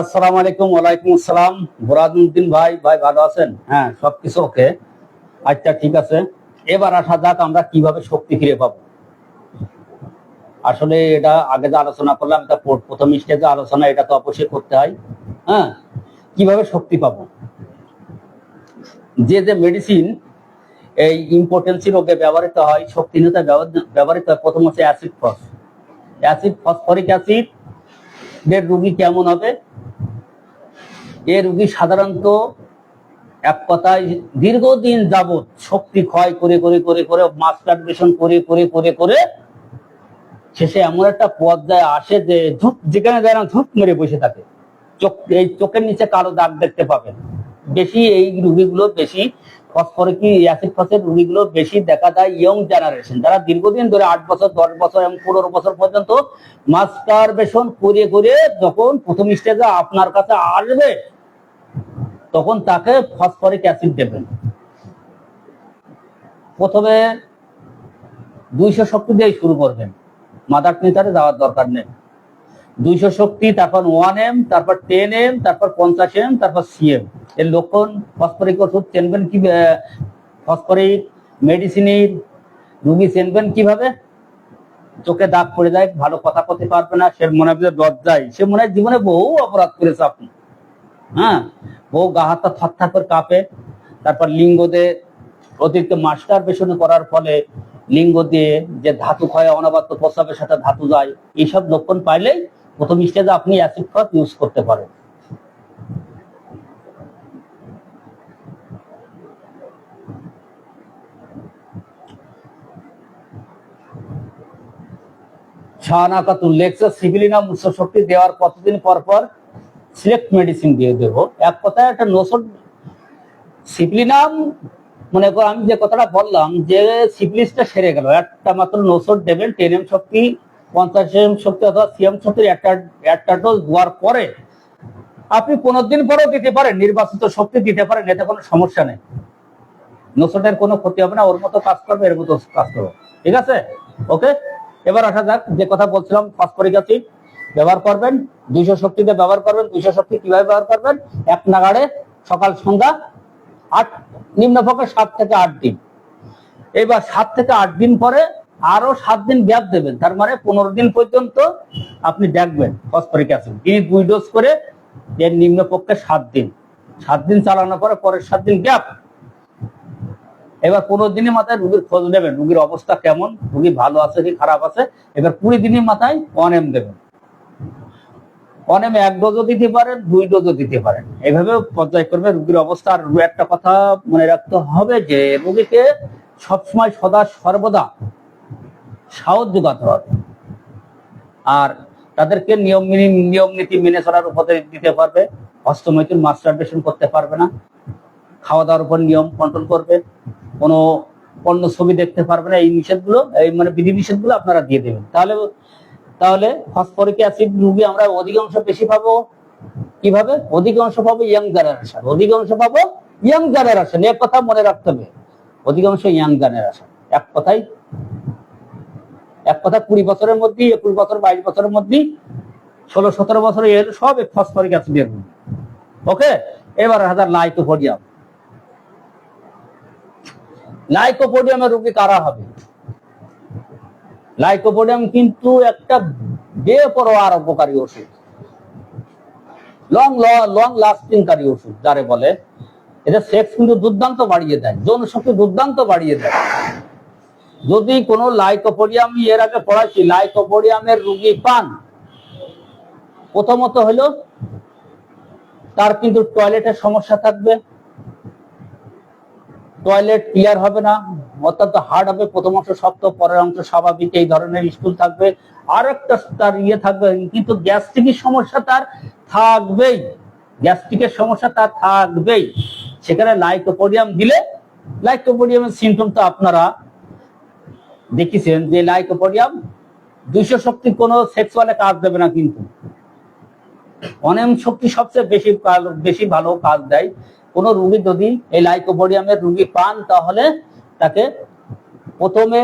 আসসালামু আলাইকুম। ওয়ালাইকুম আসসালাম। বুরাদউদ্দিন ভাই ভালো আছেন? হ্যাঁ, সবকিছু ওকে। আচ্ছা, ঠিক আছে। এবার আসা যাক আমরা কিভাবে শক্তি ফিরে পাবো। আসলে এটা আগে যে আলোচনা করলাম, এটা প্রথম স্টেজে আলোচনা, এটা তো অবশ্যই করতে হয়। হ্যাঁ, কিভাবে শক্তি পাবো। যে মেডিসিন এই ইম্পর্টেন্সি রোগে ব্যবহৃত হয়, শক্তিহীনতায় ব্যবহৃত হয়, প্রথম হচ্ছে ফসফরিক অ্যাসিড। রোগী কেমন হবে? এ রোগী সাধারণত এক কথায় দীর্ঘদিন যাবৎ শক্তি ক্ষয় করে মাস্টারবেশন করে শেষে এমন একটা পর্যায়ে আসে যে যেখানে যায় না ঝুঁক মেরে বসে থাকে। এই চোখের নিচে কালো দাগ দেখতে পাবেন। বেশি এই রোগীগুলো বেশি ফসফরিক অ্যাসিড রোগীগুলো বেশি দেখা যায় ইয়ং জেনারেশন, যারা দীর্ঘদিন ধরে 8 বছর 10 বছর এবং 15 বছর পর্যন্ত মাস্টারবেশন করে যখন প্রথম স্টেজে আপনার কাছে আসবে, তখন তাকে ফসফরিক অ্যাসিড দেবেন। প্রথমে 200 শক্তি দিয়ে শুরু করবেন, মাদার মিটারে যাওয়ার দরকার নেই। 200 শক্তি, তারপর 1M, তারপর 10M, তারপর 50M, তারপর CM। এর লক্ষণ, ফসফরিক ওষুধ চেনবেন কি, ফসফরিক মেডিসিনের রুগী চেনবেন কিভাবে? চোখে দাগ পড়ে যায়, ভালো কথা বলতে পারবে না, সে মনে হয় লজ্জায়, সে মনে হয় জীবনে বহু অপরাধ করেছে আপনি। হ্যাঁ, বহু গা হাতটা থরথর করে কাঁপে। তারপর লিঙ্গ দিয়ে অতিরিক্ত মাস্টারবেশন করার ফলে লিঙ্গ দিয়ে যে ধাতু ক্ষয়, অনাবাত্য প্রস্রাবের সাথে ধাতু যায়, এইসব লক্ষণ পাইলেই প্রথম স্টেজে আপনি অ্যাসিড ফস ইউজ করতে পারেন। সিফিলিনাম উচ্চ শক্তি দেওয়ার কতদিন পর সিলেক্ট মেডিসিন দিয়ে দেবো। এক কথায় একটা নসড সিফিলিনাম, মনে করো আমি যে কথাটা বললাম যে সিফিলিসটা সেরে গেল, একটা মাত্র নসড দেবেন, 10M শক্তি, 50M শক্তি অথবা CM শক্তির একটা ডোজ দেওয়ার পরে আপনি 15 দিন পরেও দিতে পারেন, নির্বাচিত শক্তি দিতে পারেন, এতে কোনো সমস্যা নেই। নোসটের কোনো ক্ষতি হবে না, ওর মতো কাজ করবে, এর মতো কাজ করবে। ঠিক আছে, ওকে। এবার আসা যাক, যে কথা বলছিলাম, ফসফরিক অ্যাসিড ব্যবহার করবেন 200 শক্তিতে ব্যবহার করবেন। 200 শক্তি কিভাবে ব্যবহার করবেন? এক নাগাড়ে সকাল সন্ধ্যা 8, নিম্নপক্ষে 7 থেকে 8 দিন। এবার 7 থেকে 8 দিন পরে আরো 7 দিন গ্যাপ দেবেন, তার মানে 15 দিন পর্যন্ত আপনি দেখবেন ফসফরিক অ্যাসিড। তিনি 2 ডোজ করে, এর নিম্নপক্ষে 7 দিন। 7 দিন চালানোর পরে পরের 7 দিন গ্যাপ। এবার 15 দিনের মাথায় রোগীর খোঁজ নেবেন, রোগীর অবস্থা কেমন, রোগী ভালো আছে কি খারাপ আছে। এবার 20 দিনের মাথায় 1M দেবেন। 1M 1 ডোজও দিতে পারেন, 2 ডোজও দিতে পারেন, এইভাবে পর্যায় করবে রোগীর অবস্থা। আর একটা কথা মনে রাখতে হবে যে রোগীকে সবসময় সদা সর্বদা সাহস যোগাতে হবে, আর তাদেরকে নিয়ম নীতি মেনে চলার উপদেশ দিতে পারবে। হস্তমৈথুন, মাস্টারবেশন করতে পারবে না, খাওয়া দাওয়ার উপর নিয়ম কন্ট্রোল করবে, কোনো অন্য ছবি দেখতে পারবে না। এই নিষেধগুলো, এই মানে বিধি নিষেধগুলো আপনারা দিয়ে দেবেন। তাহলে ফসফরিক অ্যাসিড রোগী আমরা অধিকাংশ বেশি পাবো কিভাবে? অধিকাংশ পাবো ইয়াং জেনারেশন, অধিকাংশ পাবো ইয়াং জেনারেশন। এক কথা মনে রাখতে হবে, অধিকাংশ ইয়াং জেনারেশন। এক কথা 20 বছরের মধ্যে, 21 বছর, 22 বছরের মধ্যে, 16-17 বছরে এর সব ফসফরিক অ্যাসিডের। ওকে। এবার লাইকোপোডিয়াম। লাইকোপোডিয়ামের রোগী কারা হবে? লাইকোপোডিয়াম কিন্তু একটা বেপরোয়া আর উপকারী ওষুধ, লং লাস্টিংকারী ওষুধ যারে বলে। এটা সেক্স কিন্তু দুর্দান্ত বাড়িয়ে দেয়, যৌন শক্তি দুর্দান্ত বাড়িয়ে দেয়। যদি কোনো লাইকোপোডিয়াম, এর আগে পড়াইছি, লাইকোপোডিয়ামের রোগী পান, প্রথমত হলো তার কিন্তু টয়লেটের সমস্যা থাকবে, টয়লেট ক্লিয়ার হবে না, অত্যন্ত হার্ড হবে, প্রথম অংশ শক্ত, পরের অংশ স্বাভাবিক, এই ধরনের স্কুল থাকবে। আর একটা তার থাকবে, কিন্তু গ্যাস্ট্রিকের সমস্যা তার থাকবেই, গ্যাস্ট্রিকের সমস্যা তার থাকবেই। সেখানে লাইকোপোডিয়াম দিলে, লাইকোপোডিয়ামের সিমটম তো আপনারা দেখেছেন, যে লাইকোপোডিয়াম 200 শক্তি কোনো সেক্সুয়ালে কাজ দেবে না, কিন্তু 1M শক্তি সবচেয়ে বেশি ভালো কাজ দেয়। কোন রোগী যদি এই লাইকোপোডিয়ামের রোগী পান, তাহলে তাকে প্রথমে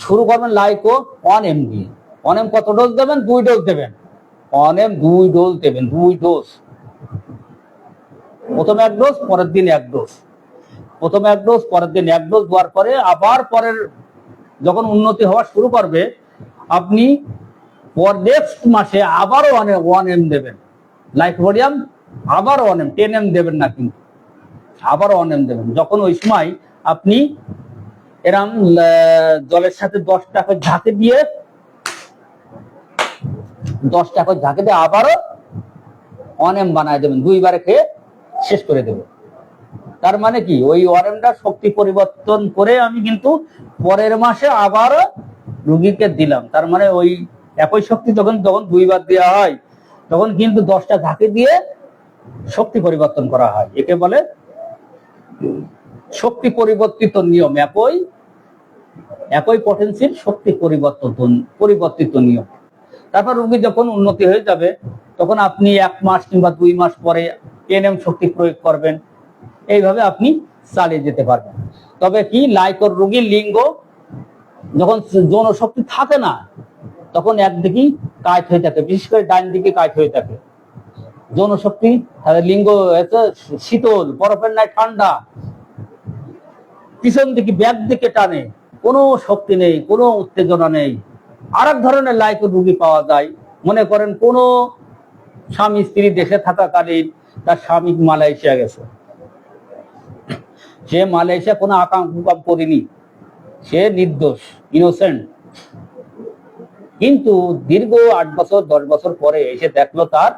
শুরু করবেন লাইকো 1M দিয়ে। 1M কত ডোজ দেবেন? 2 ডোজ দেবেন। 1M 2 ডোজ দেবেন, 2 ডোজ। প্রথমে 1 ডোজ, পরের দিন 1 ডোজ, প্রথমে 1 ডোজ, পরের দিন 1 ডোজ দেওয়ার পরে আবার পরের যখন উন্নতি হওয়া শুরু করবে, আপনি নেক্সট মাসে আবারও 1M দেবেন লাইকোপোডিয়াম, আবারও 1M, 10M দেবেন না, কিন্তু আবারও 1M দেবেন। যখন ওই সময় আপনি এরম জলের সাথে 10 টাকা ঝাঁকে দিয়ে, 10 টাকা ঝাঁকে দিয়ে আবারও 1M বানায় দেবেন, 2 বারে খেয়ে শেষ করে দেবেন। তার মানে কি, ওই 1Mটা শক্তি পরিবর্তন করে আমি কিন্তু পরের মাসে আবারও রোগীকে দিলাম। তার মানে ওই একই শক্তি যখন 2 বার দেওয়া হয়, তখন কিন্তু 10টা ঝাঁকে দিয়ে শক্তি পরিবর্তন করা হয়। একে বলে শক্তি পরিবর্তিত নিয়ম, একই পটেন্সির শক্তি পরিবর্তিত নিয়ম। তারপর রোগী যখন উন্নতি হয়ে যাবে, তখন আপনি 1 মাস কিংবা 2 মাস পরে 10M শক্তি প্রয়োগ করবেন। এইভাবে আপনি চালিয়ে যেতে পারবেন। তবে কি, লাইকোর রোগীর লিঙ্গ যখন যৌন শক্তি থাকে না, তখন একদিকেই কাজ হয়ে থাকে, বিশেষ করে ডান দিকে কাজ হয়ে থাকে যৌন শক্তি। লিঙ্গ শীতল, বরফের ন্যায় ঠান্ডা, পিছন দিকে ব্যাক দিকে টানে, কোনো শক্তি নেই, কোনো উত্তেজনা নেই। আর এক ধরনের লাইকোর রোগী পাওয়া যায়। মনে করেন কোন স্বামী স্ত্রী দেশে থাকাকালীন তার স্বামী মালয়েশিয়া গেছে, সে মালয়েশিয়া কোনো আকাম করেনি, সে নির্দোষ, ইনোসেন্ট, কিন্তু দীর্ঘ 8 বছর 10 বছর পরে এসে দেখলো তার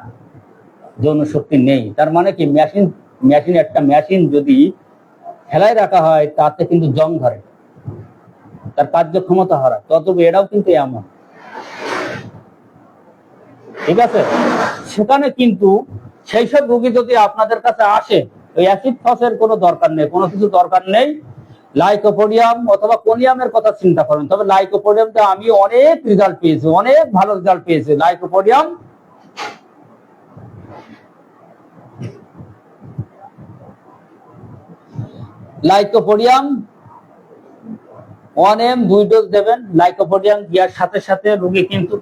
যৌন শক্তি নেই। তার মানে কি, একটা মেশিন যদি ফেলায় রাখা হয়, তাতে কিন্তু জং ধরে, তার কার্যক্ষমতা হারায়। তবে এটাও কিন্তু এমন, ঠিক আছে। সেখানে কিন্তু সেই সব রোগী যদি আপনাদের কাছে আসে, ওই অ্যাসিড ফসের কোনো দরকার নেই, কোনো কিছু দরকার নেই। লাইকোপোডিয়াম অথবা কোনিয়ামের কথা চিন্তা করেন। তবে লাইকোপোডিয়ামটা আমি অনেক রেজাল্ট পেয়েছি, অনেক ভালো রেজাল্ট পেয়েছি। লাইকোপোডিয়াম লাইকোপোডিয়াম 1 mg 2 ডোজ দেবেন। লাইকোপোডিয়াম দেওয়ার সাথে সাথে রোগী কিন্তু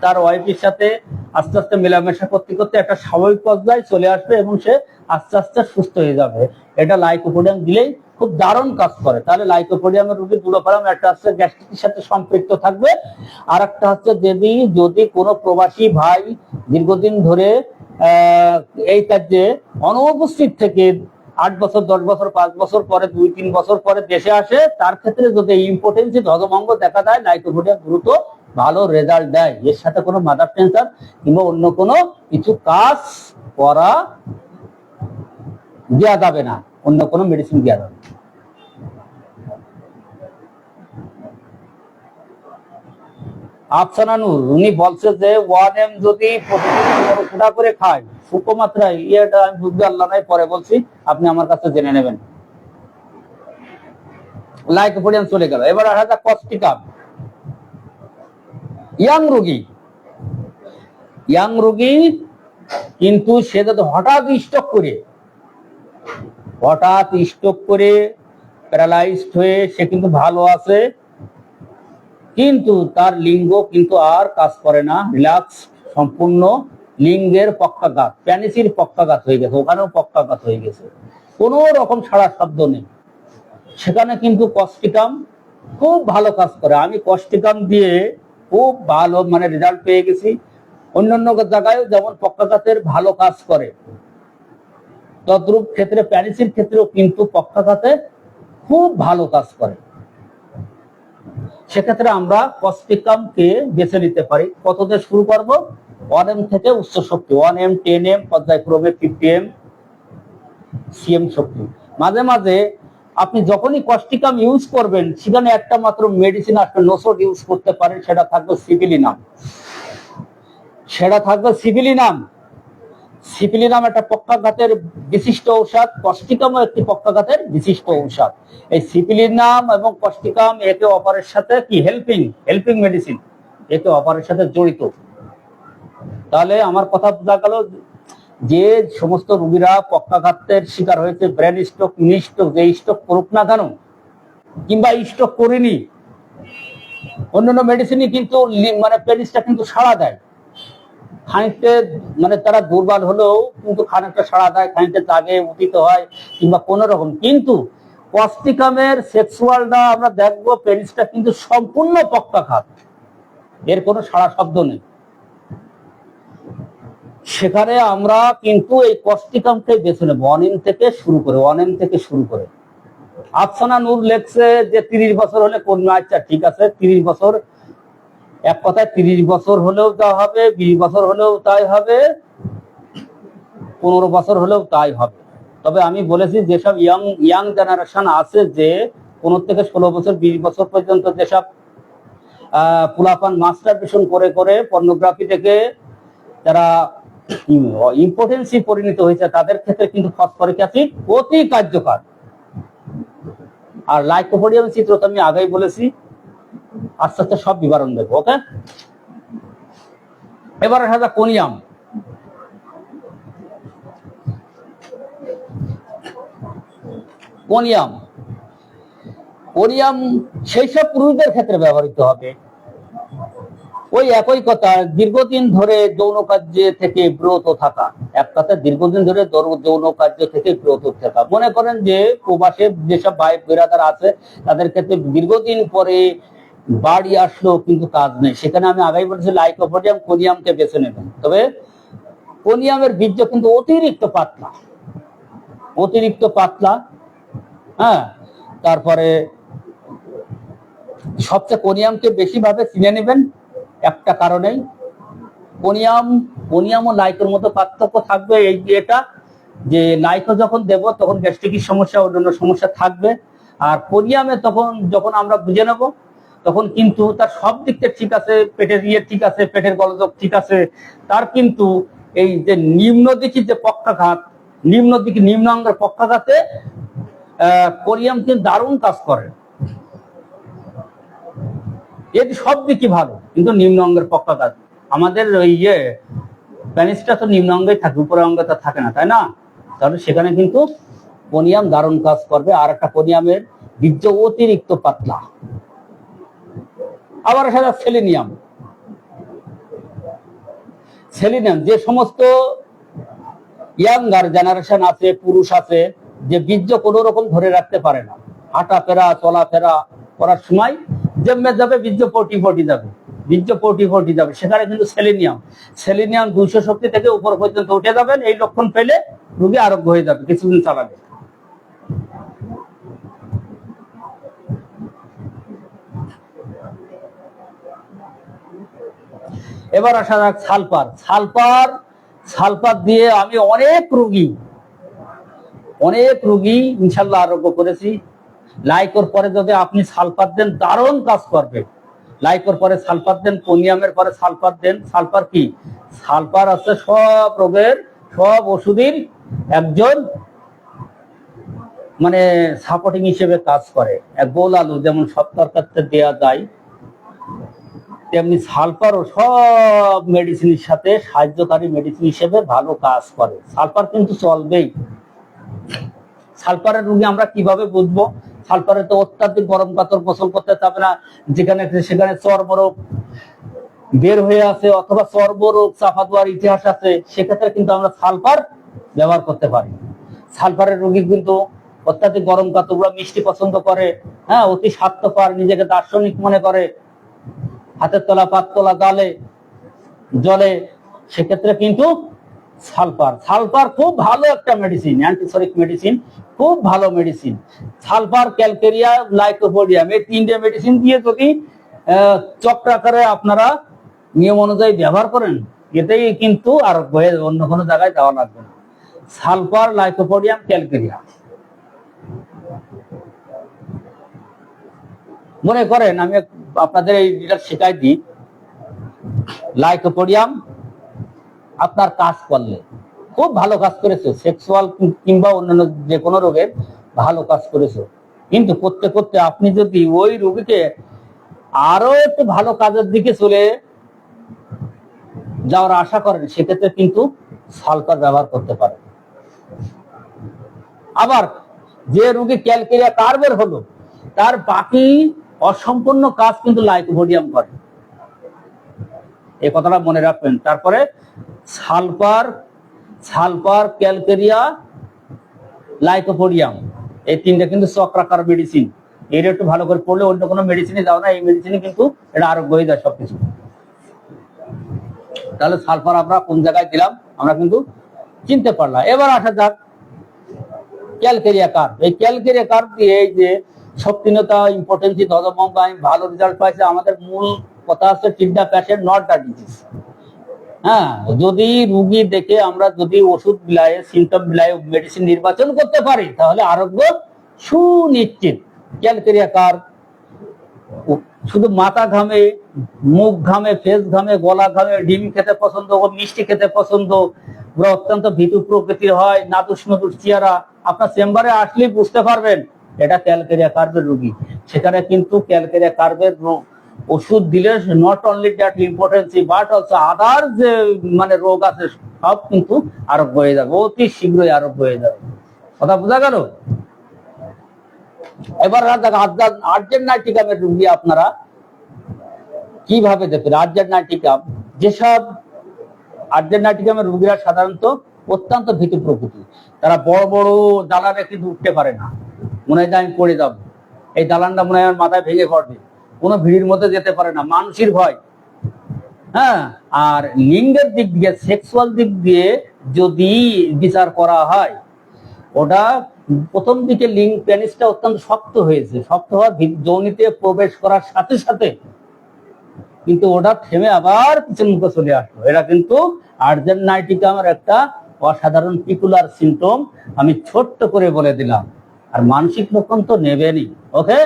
তার ওয়াইফের সাথে আস্তে আস্তে মেলামেশা করতে করতে একটা স্বাভাবিক পর্যায়ে চলে আসবে এবং সে আস্তে আস্তে সুস্থ হয়ে যাবে। এটা লাইকোপোডিয়াম দিলেই খুব দারুণ কাজ করে। তাহলে লাইকোপোডিয়ামের রোগী দুটো পেলাম, একটা হচ্ছে গ্যাস্ট্রিকের সাথে সম্পৃক্ত থাকবে, আর একটা হচ্ছে যদি কোনো প্রবাসী ভাই দীর্ঘদিন ধরে এই কাজে অনুপস্থিত থেকে 8 বছর 10 বছর 5 বছর পরে 2-3 বছর পরে দেশে আসে, তার ক্ষেত্রে যদি ইম্পোর্টেন্সি হজমঙ্গ দেখা দেয়, লাইকোপোডিয়াম দ্রুত ভালো রেজাল্ট দেয়। এর সাথে কোনো মাদার টেনশন কিংবা অন্য কোনো কিছু কাজ করা দেওয়া যাবে না, অন্য কোনো মেডিসিন দেওয়া যাবে। আফসানা নূর উনি বলছে যে 1 mg যদি প্রতিদিন 15 ফোঁটা করে খায় শুকনো মাত্রায়, এটা আমি বুঝতে পারলাম না, পরে বলছি, আপনি আমার কাছে জেনে নেবেন। লাইকোপোডিয়াম চলে গেল। এবার আসা যাক কস্টিকাম। ইয়াং রোগী কিন্তু সে যদি হঠাৎ স্ট্রোক করে প্যারালাইজড হয়ে সে কিন্তু ভালো আছে, কিন্তু তার লিঙ্গ কিন্তু আর কাজ করে না, রিল্যাক্স, সম্পূর্ণ লিঙ্গের পক্ষাঘাত, প্যানিসির পক্ষাঘাত হয়ে গেছে, ওখানেও পক্ষাঘাত হয়ে গেছে, কোনো রকম সাড়া শব্দ নেই, সেখানে কিন্তু কস্টিকাম খুব ভালো কাজ করে। আমি কস্টিকাম দিয়ে খুব ভালো রেজাল্ট পেয়ে গেছি। অন্যান্য জায়গায় যেমন পক্ষাঘাতের ভালো কাজ করে, তদ্রূপ ক্ষেত্রে প্যানিসির ক্ষেত্রেও কিন্তু পক্ষাঘাতে খুব ভালো কাজ করে। সেক্ষেত্রে আমরা কস্টিকামকে বেছে নিতে পারি। কত দিয়ে শুরু করব? 1 mg থেকে উচ্চ শক্তি 1 mg 10 mg পর্যায়ক্রমে 50 mg সিএম শক্তি। মাঝে মাঝে আপনি যখনই কস্টিকাম ইউজ করবেন সেখানে একটা মাত্র মেডিসিন আসবে, নোসোড ইউজ করতে পারেন, সেটা থাকবে সিপিলিনাম একটা পক্ষাঘাতের বিশিষ্ট ঔষধ, কস্টিকামও একটি পক্ষাঘাতের বিশিষ্ট ঔষধ। এই সিপিলিনাম এবং কস্টিকাম একে অপরের সাথে কি হেল্পিং মেডিসিন, একে অপরের সাথে জড়িত। তাহলে আমার কথা বোঝা গেল, যে সমস্ত রোগীরা পক্ষাঘাতের শিকার হয়েছে, ব্রেন স্ট্রোক, মিনি স্ট্রোক, যে স্ট্রোক করুক না কেন কিংবা স্ট্রোক করেনি, অন্যান্য মেডিসিনই কিন্তু পেনিসটা কিন্তু সাড়া দেয় খানিকটা, তারা দুর্বল হলেও কিন্তু খানিকটা সাড়া দেয়, খানিকটা জাগে উঠিত হয় কিংবা কোন রকম। কিন্তু কস্টিকামের সেক্সুয়ালটা আমরা দেখবো পেনিসটা কিন্তু সম্পূর্ণ পক্ষাঘাত, এর কোনো সাড়া শব্দ নেই। সেখানে আমরা কিন্তু এই কস্টিকামকে বেছে নেব 1 mg থেকে শুরু করে। আফসানা নূর লেখছে যে 30 বছর হলে করবে। আচ্ছা ঠিক আছে, 30 বছর, এক কথায় 30 বছর হলেও তা হবে, 20 বছর হলেও তাই হবে, 15 বছর হলেও তাই হবে। তবে আমি বলেছি যেসব ইয়াং জেনারেশন আছে, যে 15 থেকে 16 বছর 20 বছর পর্যন্ত যেসব পুলাপান মাস্টারবেশন করে করে পর্নোগ্রাফি থেকে তারা ইম্পোর্টেন্সি পরিণত হয়েছে, তাদের ক্ষেত্রে কিন্তু ফসফরিক অ্যাসিড অতি কার্যকর। আর লাইকোপোডিয়াম চিত্র তো আমি আগেই বলেছি, আস্তে আস্তে সব বিবরণ দেবো। ওকে, এবার আসা যাক কোনিয়াম সেই সব পুরুষদের ক্ষেত্রে ব্যবহৃত হবে। ওই একই কথা, দীর্ঘদিন ধরে যৌন কার্য থেকে বিরত থাকা, এক কথা দীর্ঘদিন ধরে যৌন কার্য থেকে বিরত থাকা। মনে করেন যে প্রবাসে যেসব ভাই বেরাদার আছে, তাদের ক্ষেত্রে দীর্ঘদিন পরে বাড়ি আসলো কিন্তু কাজ নেই, সেখানে আমি আগেই বলেছি লাইকোপোডিয়াম কোনিয়ামকে বেছে নেবেন। তবে কোনিয়ামের বীর্য কিন্তু অতিরিক্ত পাতলা। হ্যাঁ, তারপরে সবচেয়ে কোনিয়ামকে বেশি ভাবে চিনে নেবেন একটা কারণেই, কোনিয়াম ও লাইকোর মধ্যে পার্থক্য থাকবে এই যে এটা, যে লাইকো যখন দেব তখন গ্যাস্ট্রিকের সমস্যা, অন্যান্য সমস্যা থাকবে, আর কোনিয়ামে যখন আমরা বুঝে নেব তখন কিন্তু তার সব দিক থেকে ঠিক আছে, পেটের ঠিক আছে, পেটের গলযোগ ঠিক আছে, তার কিন্তু এই যে নিম্নদিকে যে পক্ষাঘাত, নিম্ন অঙ্গের পক্ষাঘাতে কোনিয়াম কিন্তু দারুণ কাজ করে। এর সব দিকই ভালো, কিন্তু নিম্ন অঙ্গের পক্ষাঘাত, আমাদের ওই প্যানিসটা তো নিম্ন অঙ্গে থাকে, উপরের অঙ্গে তো থাকে না, তাই না? তাহলে সেখানে কিন্তু কোনিয়াম দারুণ কাজ করবে। আর একটা কোনিয়ামের বীর্য অতিরিক্ত পাতলা। আবার আসা যাক সেলিনিয়াম। সেলিনিয়াম যে সমস্ত ইয়াঙ্গার জেনারেশন আছে, পুরুষ আছে, যে বীর্য কোনো রকম ধরে রাখতে পারে না, হাঁটাফেরা চলাফেরা করার সময় জমে যাবে, বীর্য পটি যাবে, বীর্য পটি যাবে, সেখানে কিন্তু সেলিনিয়াম 200 শক্তি থেকে উপর পর্যন্ত উঠে যাবেন। এই লক্ষণ পেলে রোগী আরোগ্য হয়ে যাবে কিছুদিন চালাবে। এবার আসা যাক সালফার। সালফার দিয়ে আমি অনেক রোগী ইনশাল্লাহ আরোগ্য করেছি। লাইকোর পরে যদি আপনি সালফার দেন দারুণ কাজ করবে। লাইকোর পরে সালফার দেন, কোনিয়ামের পরে সালফার দেন। সালফার কি? সালফার আছে সব রোগের, সব ওষুধের একজন মানে সাপোর্টিং হিসেবে কাজ করে। এক গোল আলু যেমন সব তরকারিতে দেওয়া যায়, তেমনি সালফারও সব মেডিসিনের সাথে সাহায্যকারী মেডিসিন হিসেবে ভালো কাজ করে। সালফার কিন্তু চলবেই। সালফারের রোগী আমরা কিভাবে বুঝবো? সালফারে তো অত্যাধিক গরম কাতর গোসল করতে চাবে না, যেখানে সেখানে চর্মরোগ বের হয়ে আছে অথবা চর্মরোগ চাপা দেওয়ার ইতিহাস আছে, সেক্ষেত্রে কিন্তু আমরা সালফার ব্যবহার করতে পারি। সালফারের রোগী কিন্তু অত্যাধিক গরম কাতরগুলো মিষ্টি পছন্দ করে, হ্যাঁ, অতি স্বার্থপর, নিজেকে দার্শনিক মনে করে, হাতের তলা পাত তলা জলে, সেক্ষেত্রে কিন্তু সালফার খুব ভালো একটা মেডিসিন, অ্যান্টিসরিক মেডিসিন, খুব ভালো মেডিসিন। সালফার, ক্যালকেরিয়া, লাইকোপোডিয়াম, এই 3টে মেডিসিন দিয়ে যদি চক্রাকারে আপনারা নিয়ম অনুযায়ী ব্যবহার করেন, এতেই কিন্তু আর অন্য কোনো জায়গায় যাওয়া লাগবে না। Sulphur, lycopodium, calcarea. মনে করেন আমি আপনাদের এই শেখাই দিই, লাইকোপোডিয়াম আপনার কাজ করলে খুব ভালো কাজ করেছে, সেক্সুয়াল কিংবা অন্যান্য যে কোনো রোগের ভালো কাজ করেছে, কিন্তু করতে করতে আপনি যদি ওই রোগীকে আরো একটু ভালো কাজের দিকে চলে যাওয়ার আশা করেন, সেক্ষেত্রে কিন্তু সালফার ব্যবহার করতে পারেন। আবার যে রোগী ক্যালকেরিয়া কার্বের হলো, তার বাকি অসম্পূর্ণ কাজ কিন্তু লাইকোপোডিয়াম করে, এই কথাটা মনে রাখবেন। তারপরে সালফার, ক্যালকেরিয়া, লাইকোপোডিয়াম, এই 3টে কিন্তু চক্রাকার মেডিসিন। এর একটু ভালো করে পড়লে অন্য কোনো মেডিসিনে যাও না, এই মেডিসিনে কিন্তু এটা আরোগ্য হয়ে যায় সবকিছু। তাহলে সালফার আমরা কোন জায়গায় দিলাম আমরা কিন্তু চিনতে পারলাম। এবার আসা যাক ক্যালকেরিয়া কার্ব। এই ক্যালকেরিয়া কার্ব দিয়ে এই যে শক্তিনতা, ইম্পর্টেন্সি, ধ্বজভঙ্গ, আমি ভালো রেজাল্ট পাইছি। আমাদের মূল কথা হচ্ছে treat the patient, not the disease. হ্যাঁ, যদি রুগী দেখে আমরা যদি ওষুধ বিলায়, সিমটম বিলায় মেডিসিন নির্বাচন করতে পারি, তাহলে আরোগ্য সুনিশ্চিত। ক্যালকেরিয়া কার্ব শুধু মাথা ঘামে, মুখ ঘামে, ফেস ঘামে, গলা ঘামে, ডিম খেতে পছন্দ, মিষ্টি খেতে পছন্দ, অত্যন্ত ভীতু প্রকৃতির হয়, নাদুস নদুস চেহারা, আপনার চেম্বারে আসলেই বুঝতে পারবেন এটা ক্যালকেরিয়া কার্বের রোগী। সেখানে কিন্তু ক্যালকেরিয়া কার্বের ওষুধ দিলে not only that importancy but also আদার যে মানে রোগ আছে সব কিন্তু আরোগ্য হয়ে যাবে, অতি শীঘ্রই আরোগ্য হয়ে যাবে। কথা বোঝা গেল? এবার আর্জেন্ট নাইট্রিকামের রোগী আপনারা কিভাবে দেখবেন? আর্জেন্ট নাইট্রিকাম, যেসব আর্জেন্ট নাইট্রিকামের রোগীরা সাধারণত অত্যন্ত ভীতু প্রকৃতি, তারা বড় বড় দালানে কিন্তু উঠতে পারে না, মনে হয় আমি পড়ে যাবো, এই দালানটা মনে হয় আমার মাথায় ভেঙে পড়বে, কোনো ভিড়ের মধ্যে যেতে পারে না, মানুষের ভয়। হ্যাঁ, আর লিঙ্গের দিক দিয়ে, সেক্সুয়াল দিক দিয়ে যদি বিচার করা হয়, ওটা প্রথম দিকে লিঙ্গ পেনিসটা অত্যন্ত শক্ত হয়েছে, শক্ত হওয়ার যৌনিতে প্রবেশ করার সাথে সাথে কিন্তু ওটা থেমে আবার পিছন মুখে চলে আসলো। এটা কিন্তু আর্জেন্ট নাইট্রিকামের একটা অসাধারণ পিকুলার সিমটম, আমি ছোট্ট করে বলে দিলাম। আর মানসিক লক্ষণ তো নেবেনই। ওকে,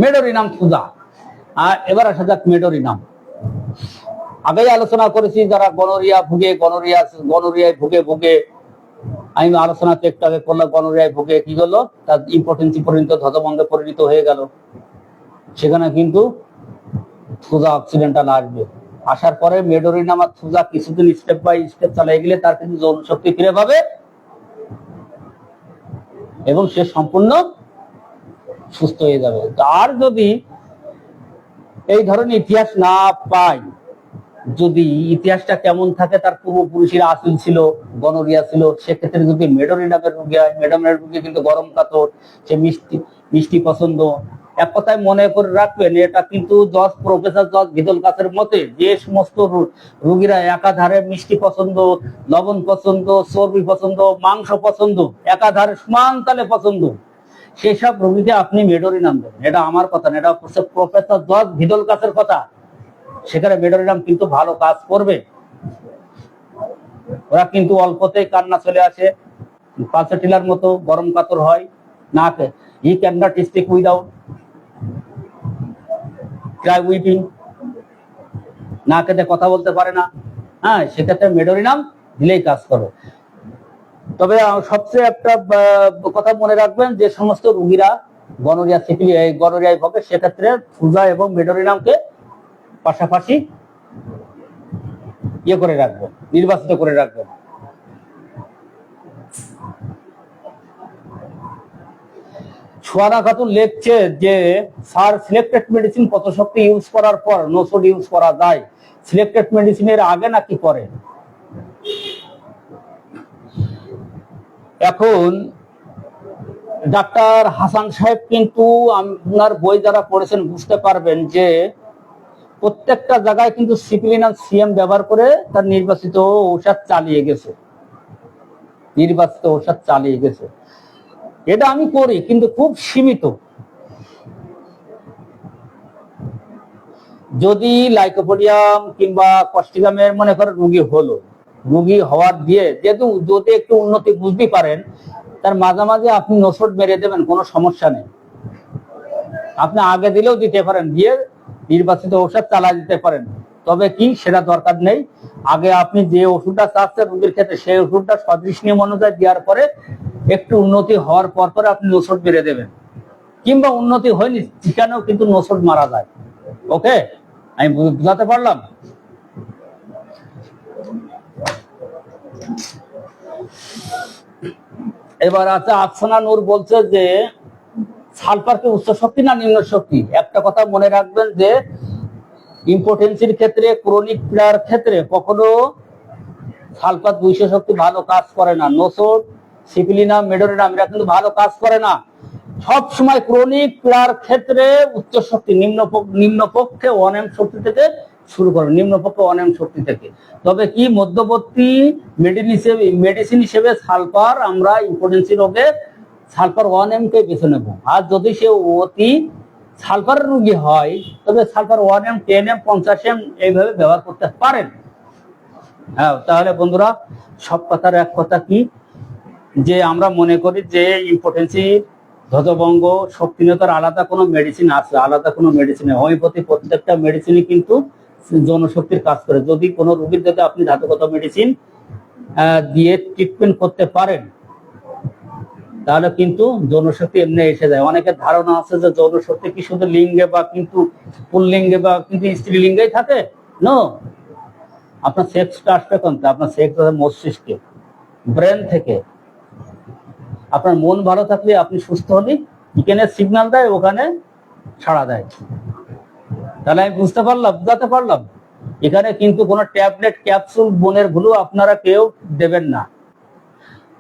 মেডোরিনাম ক্ষুধা। আর এবার আসা যাক মেডোরিনাম। আগেই আলোচনা করেছি যারা গনোরিয়ায় ভুগে আমি আলোচনাতে একটু আগে করলাম, গনোরিয়ায় ভুগে কি হলো, তার ইম্পর্টেন্সি পরিণত ধ্বজভঙ্গে পরিণত হয়ে গেল, সেখানে কিন্তু ক্ষুধা অক্সিডেন্টাল আসবে। আসার পরে মেডোরিনাম আর থুজা কিছুদিন স্টেপ বাই স্টেপ চালিয়ে গেলে তার কিন্তু যৌন শক্তি ফিরে পাবে এবং সে সম্পূর্ণ সুস্থ হয়ে যাবে। আর যদি এই ধরনের ইতিহাস না পায়, যদি ইতিহাসটা কেমন থাকে, তার পূর্বপুরুষেরা আসিল ছিল, গনোরিয়া ছিল, সেক্ষেত্রে যদি মেডোরিনামের রোগী হয়, মেডামের রোগী কিন্তু গরম কাতর, সে মিষ্টি পছন্দ। এক কথায় মনে করে রাখবেন, এটা কিন্তু প্রফেসর জর্জ ভিদলগাছের মতে যে সমস্ত রোগীরা একাধারে মিষ্টি পছন্দ, লবণ পছন্দ, চর্বি পছন্দ, মাংস পছন্দ, একাধারে সমান তালে পছন্দ, সেসব রোগীকে আপনি মেডোরিনাম দেবেন। এটা আমার কথা না, এটা প্রফেসর জর্জ ভিদলগাছের কথা। সেখানে মেডোরিনাম কিন্তু ভালো কাজ করবে। ওরা কিন্তু অল্পতেই কান্না চলে আসে, পালসেটিলার মতো গরম কাতর হয়, নাকে he can not speak without cry weeping, নাকেতে কথা বলতে পারে না। হ্যাঁ, সেক্ষেত্রে মেডোরিনাম দিলেই কাজ করে। তবে সবচেয়ে একটা কথা মনে রাখবেন, যে সমস্ত রোগীরা গনোরিয়া গনোরিয়ায় ভোগে, সেক্ষেত্রে থুজা এবং মেডোরিনামকে পাশাপাশি করে রাখবেন, নির্বাচিত করে রাখবেন। সোয়ানা খাতুন লিখছে যে স্যার, সিলেক্টেড মেডিসিন কত শক্তি ইউজ করার পর নোসোড ইউজ করা যায়? সিলেক্টেড মেডিসিনের আগে নাকি পরে? এখন ডাক্তার হাসান সাহেব কিন্তু আপনার বই যারা পড়েছেন বুঝতে পারবেন যে প্রত্যেকটা জায়গায় কিন্তু সিপিলিন আর সিএম ব্যবহার করে তার নির্বাচিত ঔষধ চালিয়ে গেছে। এটা আমি করি, কিন্তু খুব সীমিত। যদি লাইকোপোডিয়াম কিংবা কস্টিকামের মনে করেন রোগী হওয়ার দিয়ে যেহেতু যদি একটু উন্নতি বুঝতে পারেন, তার মাঝামাঝি আপনি নোসোড মেরে দেবেন, কোনো সমস্যা নেই। আপনি আগে দিলেও দিতে পারেন, দিয়ে নির্বাচিত ঔষধ চালা দিতে পারেন। তবে কি, সেটা দরকার নেই। আগে আপনি যে ওষুধটা চাচ্ছেন রোগীর ক্ষেত্রে, সেই ওষুধটা সদৃশ নিয়ম অনুযায়ী দেওয়ার পরে একটু উন্নতি হওয়ার পরে আপনি নোসোড মেরে দেবেন। কিংবা উন্নতি হয়নি, সেখানেও কিন্তু নোসোড মারা যায়। ওকে, আমি বুঝাতে পারলাম? এবার আছে আফসানা নূর বলছে যে সালফার কি উচ্চ শক্তি না নিম্ন শক্তি? একটা কথা মনে রাখবেন যে ইম্পোটেন্সির ক্ষেত্রে, ক্রনিক পীড়ার ক্ষেত্রে কখনো সালফার 200 শক্তি ভালো কাজ করে না। নোসোড, সিপিলিনাম, মেডোরিনাম এরা কিন্তু ভালো কাজ করে না। সব সময় ক্রনিক পীড়ার ক্ষেত্রে উচ্চ শক্তি, নিম্নপক্ষে 1M শক্তি থেকে শুরু করে, নিম্নপক্ষে 1M শক্তি থেকে। তবে কি, মধ্যবর্তী মেডিসিন হিসেবে সালফার আমরা ইম্পোটেন্সি রোগে সালফার 1M কে বেছে নেব। আর যদি সে অতি সালফারের রোগী হয়, তবে সালফার 1M, 10M, 50M এইভাবে ব্যবহার করতে পারেন। হ্যাঁ, তাহলে বন্ধুরা, সব কথার এক কথা কি, যে আমরা মনে করি যে ইম্পোটেন্সি, ধ্বজভঙ্গ, শক্তিহীনতার আলাদা কোনো মেডিসিন আছে? আলাদা কোনো মেডিসিন, হোমিওপ্যাথি প্রত্যেকটা মেডিসিনই কিন্তু যৌনশক্তির কাজ করে। যদি কোনো রোগীর যদি আপনি ধাতুগত মেডিসিন দিয়ে ট্রিটমেন্ট করতে পারেন, তাহলে কিন্তু যৌনশক্তি এমনি এসে যায়। অনেকের ধারণা আছে যে যৌনশক্তি কি শুধু লিঙ্গে বা কিন্তু পুল্লিঙ্গে বা কিন্তু স্ত্রীলিঙ্গেই থাকে। নো, আপনার সেক্সটা আসবে কোনটা? আপনার সেক্স মস্তিষ্কে, ব্রেন থেকে। আপনার মন ভালো থাকলে, আপনি সুস্থ হলে এখানে সিগন্যাল দেয়, ওখানে সাড়া দেয়। তাহলে আমি বুঝাতে পারলাম এখানে কিন্তু কোনো ট্যাবলেট, ক্যাপসুল, বোনের ভুলু আপনারা কেউ দেবেন না।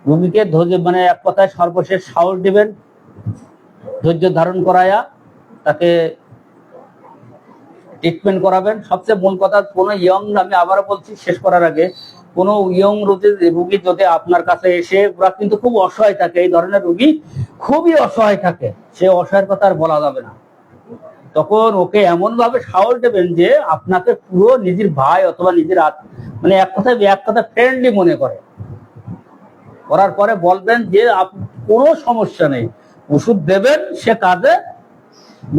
রোগীকে ধৈর্য, মানে এক কথায় সর্বশেষ সাহস দিবেন, ধৈর্য ধারণ করায়া তাকে ট্রিটমেন্ট করাবেন। সবচেয়ে মূল কথা, কোনো আমি আবারও বলছি শেষ করার আগে, কোনো রোগী যদি আপনার কাছে এসে, ওরা কিন্তু খুব অসহায় থাকে, এই ধরনের রোগী খুবই অসহায় থাকে, সে অসহায়ের কথা আর বলা যাবে না। তখন ওকে এমন ভাবে সাহস দেবেন যে আপনাকে পুরো নিজের ভাই অথবা নিজের মানে এক কথায় ফ্রেন্ডলি মনে করে। করার পরে বলবেন যে কোনো সমস্যা নেই, ওষুধ দেবেন, সে কাজে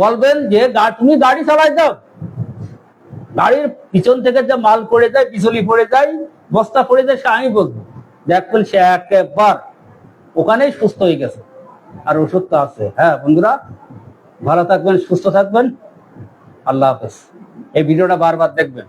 বলবেন যে তুমি গাড়ি চালাই যাও, গাড়ির পিছন থেকে যে মাল পড়ে যায়, পিছলি পড়ে যায়, বস্তা পড়ে যায়, সে আমি বলবো, দেখবেন সে একবার ওখানেই সুস্থ হয়ে গেছে। আর ওষুধ তো আছে। হ্যাঁ বন্ধুরা, ভালো থাকবেন, সুস্থ থাকবেন, আল্লাহ হাফেজ। এই ভিডিওটা বারবার দেখবেন।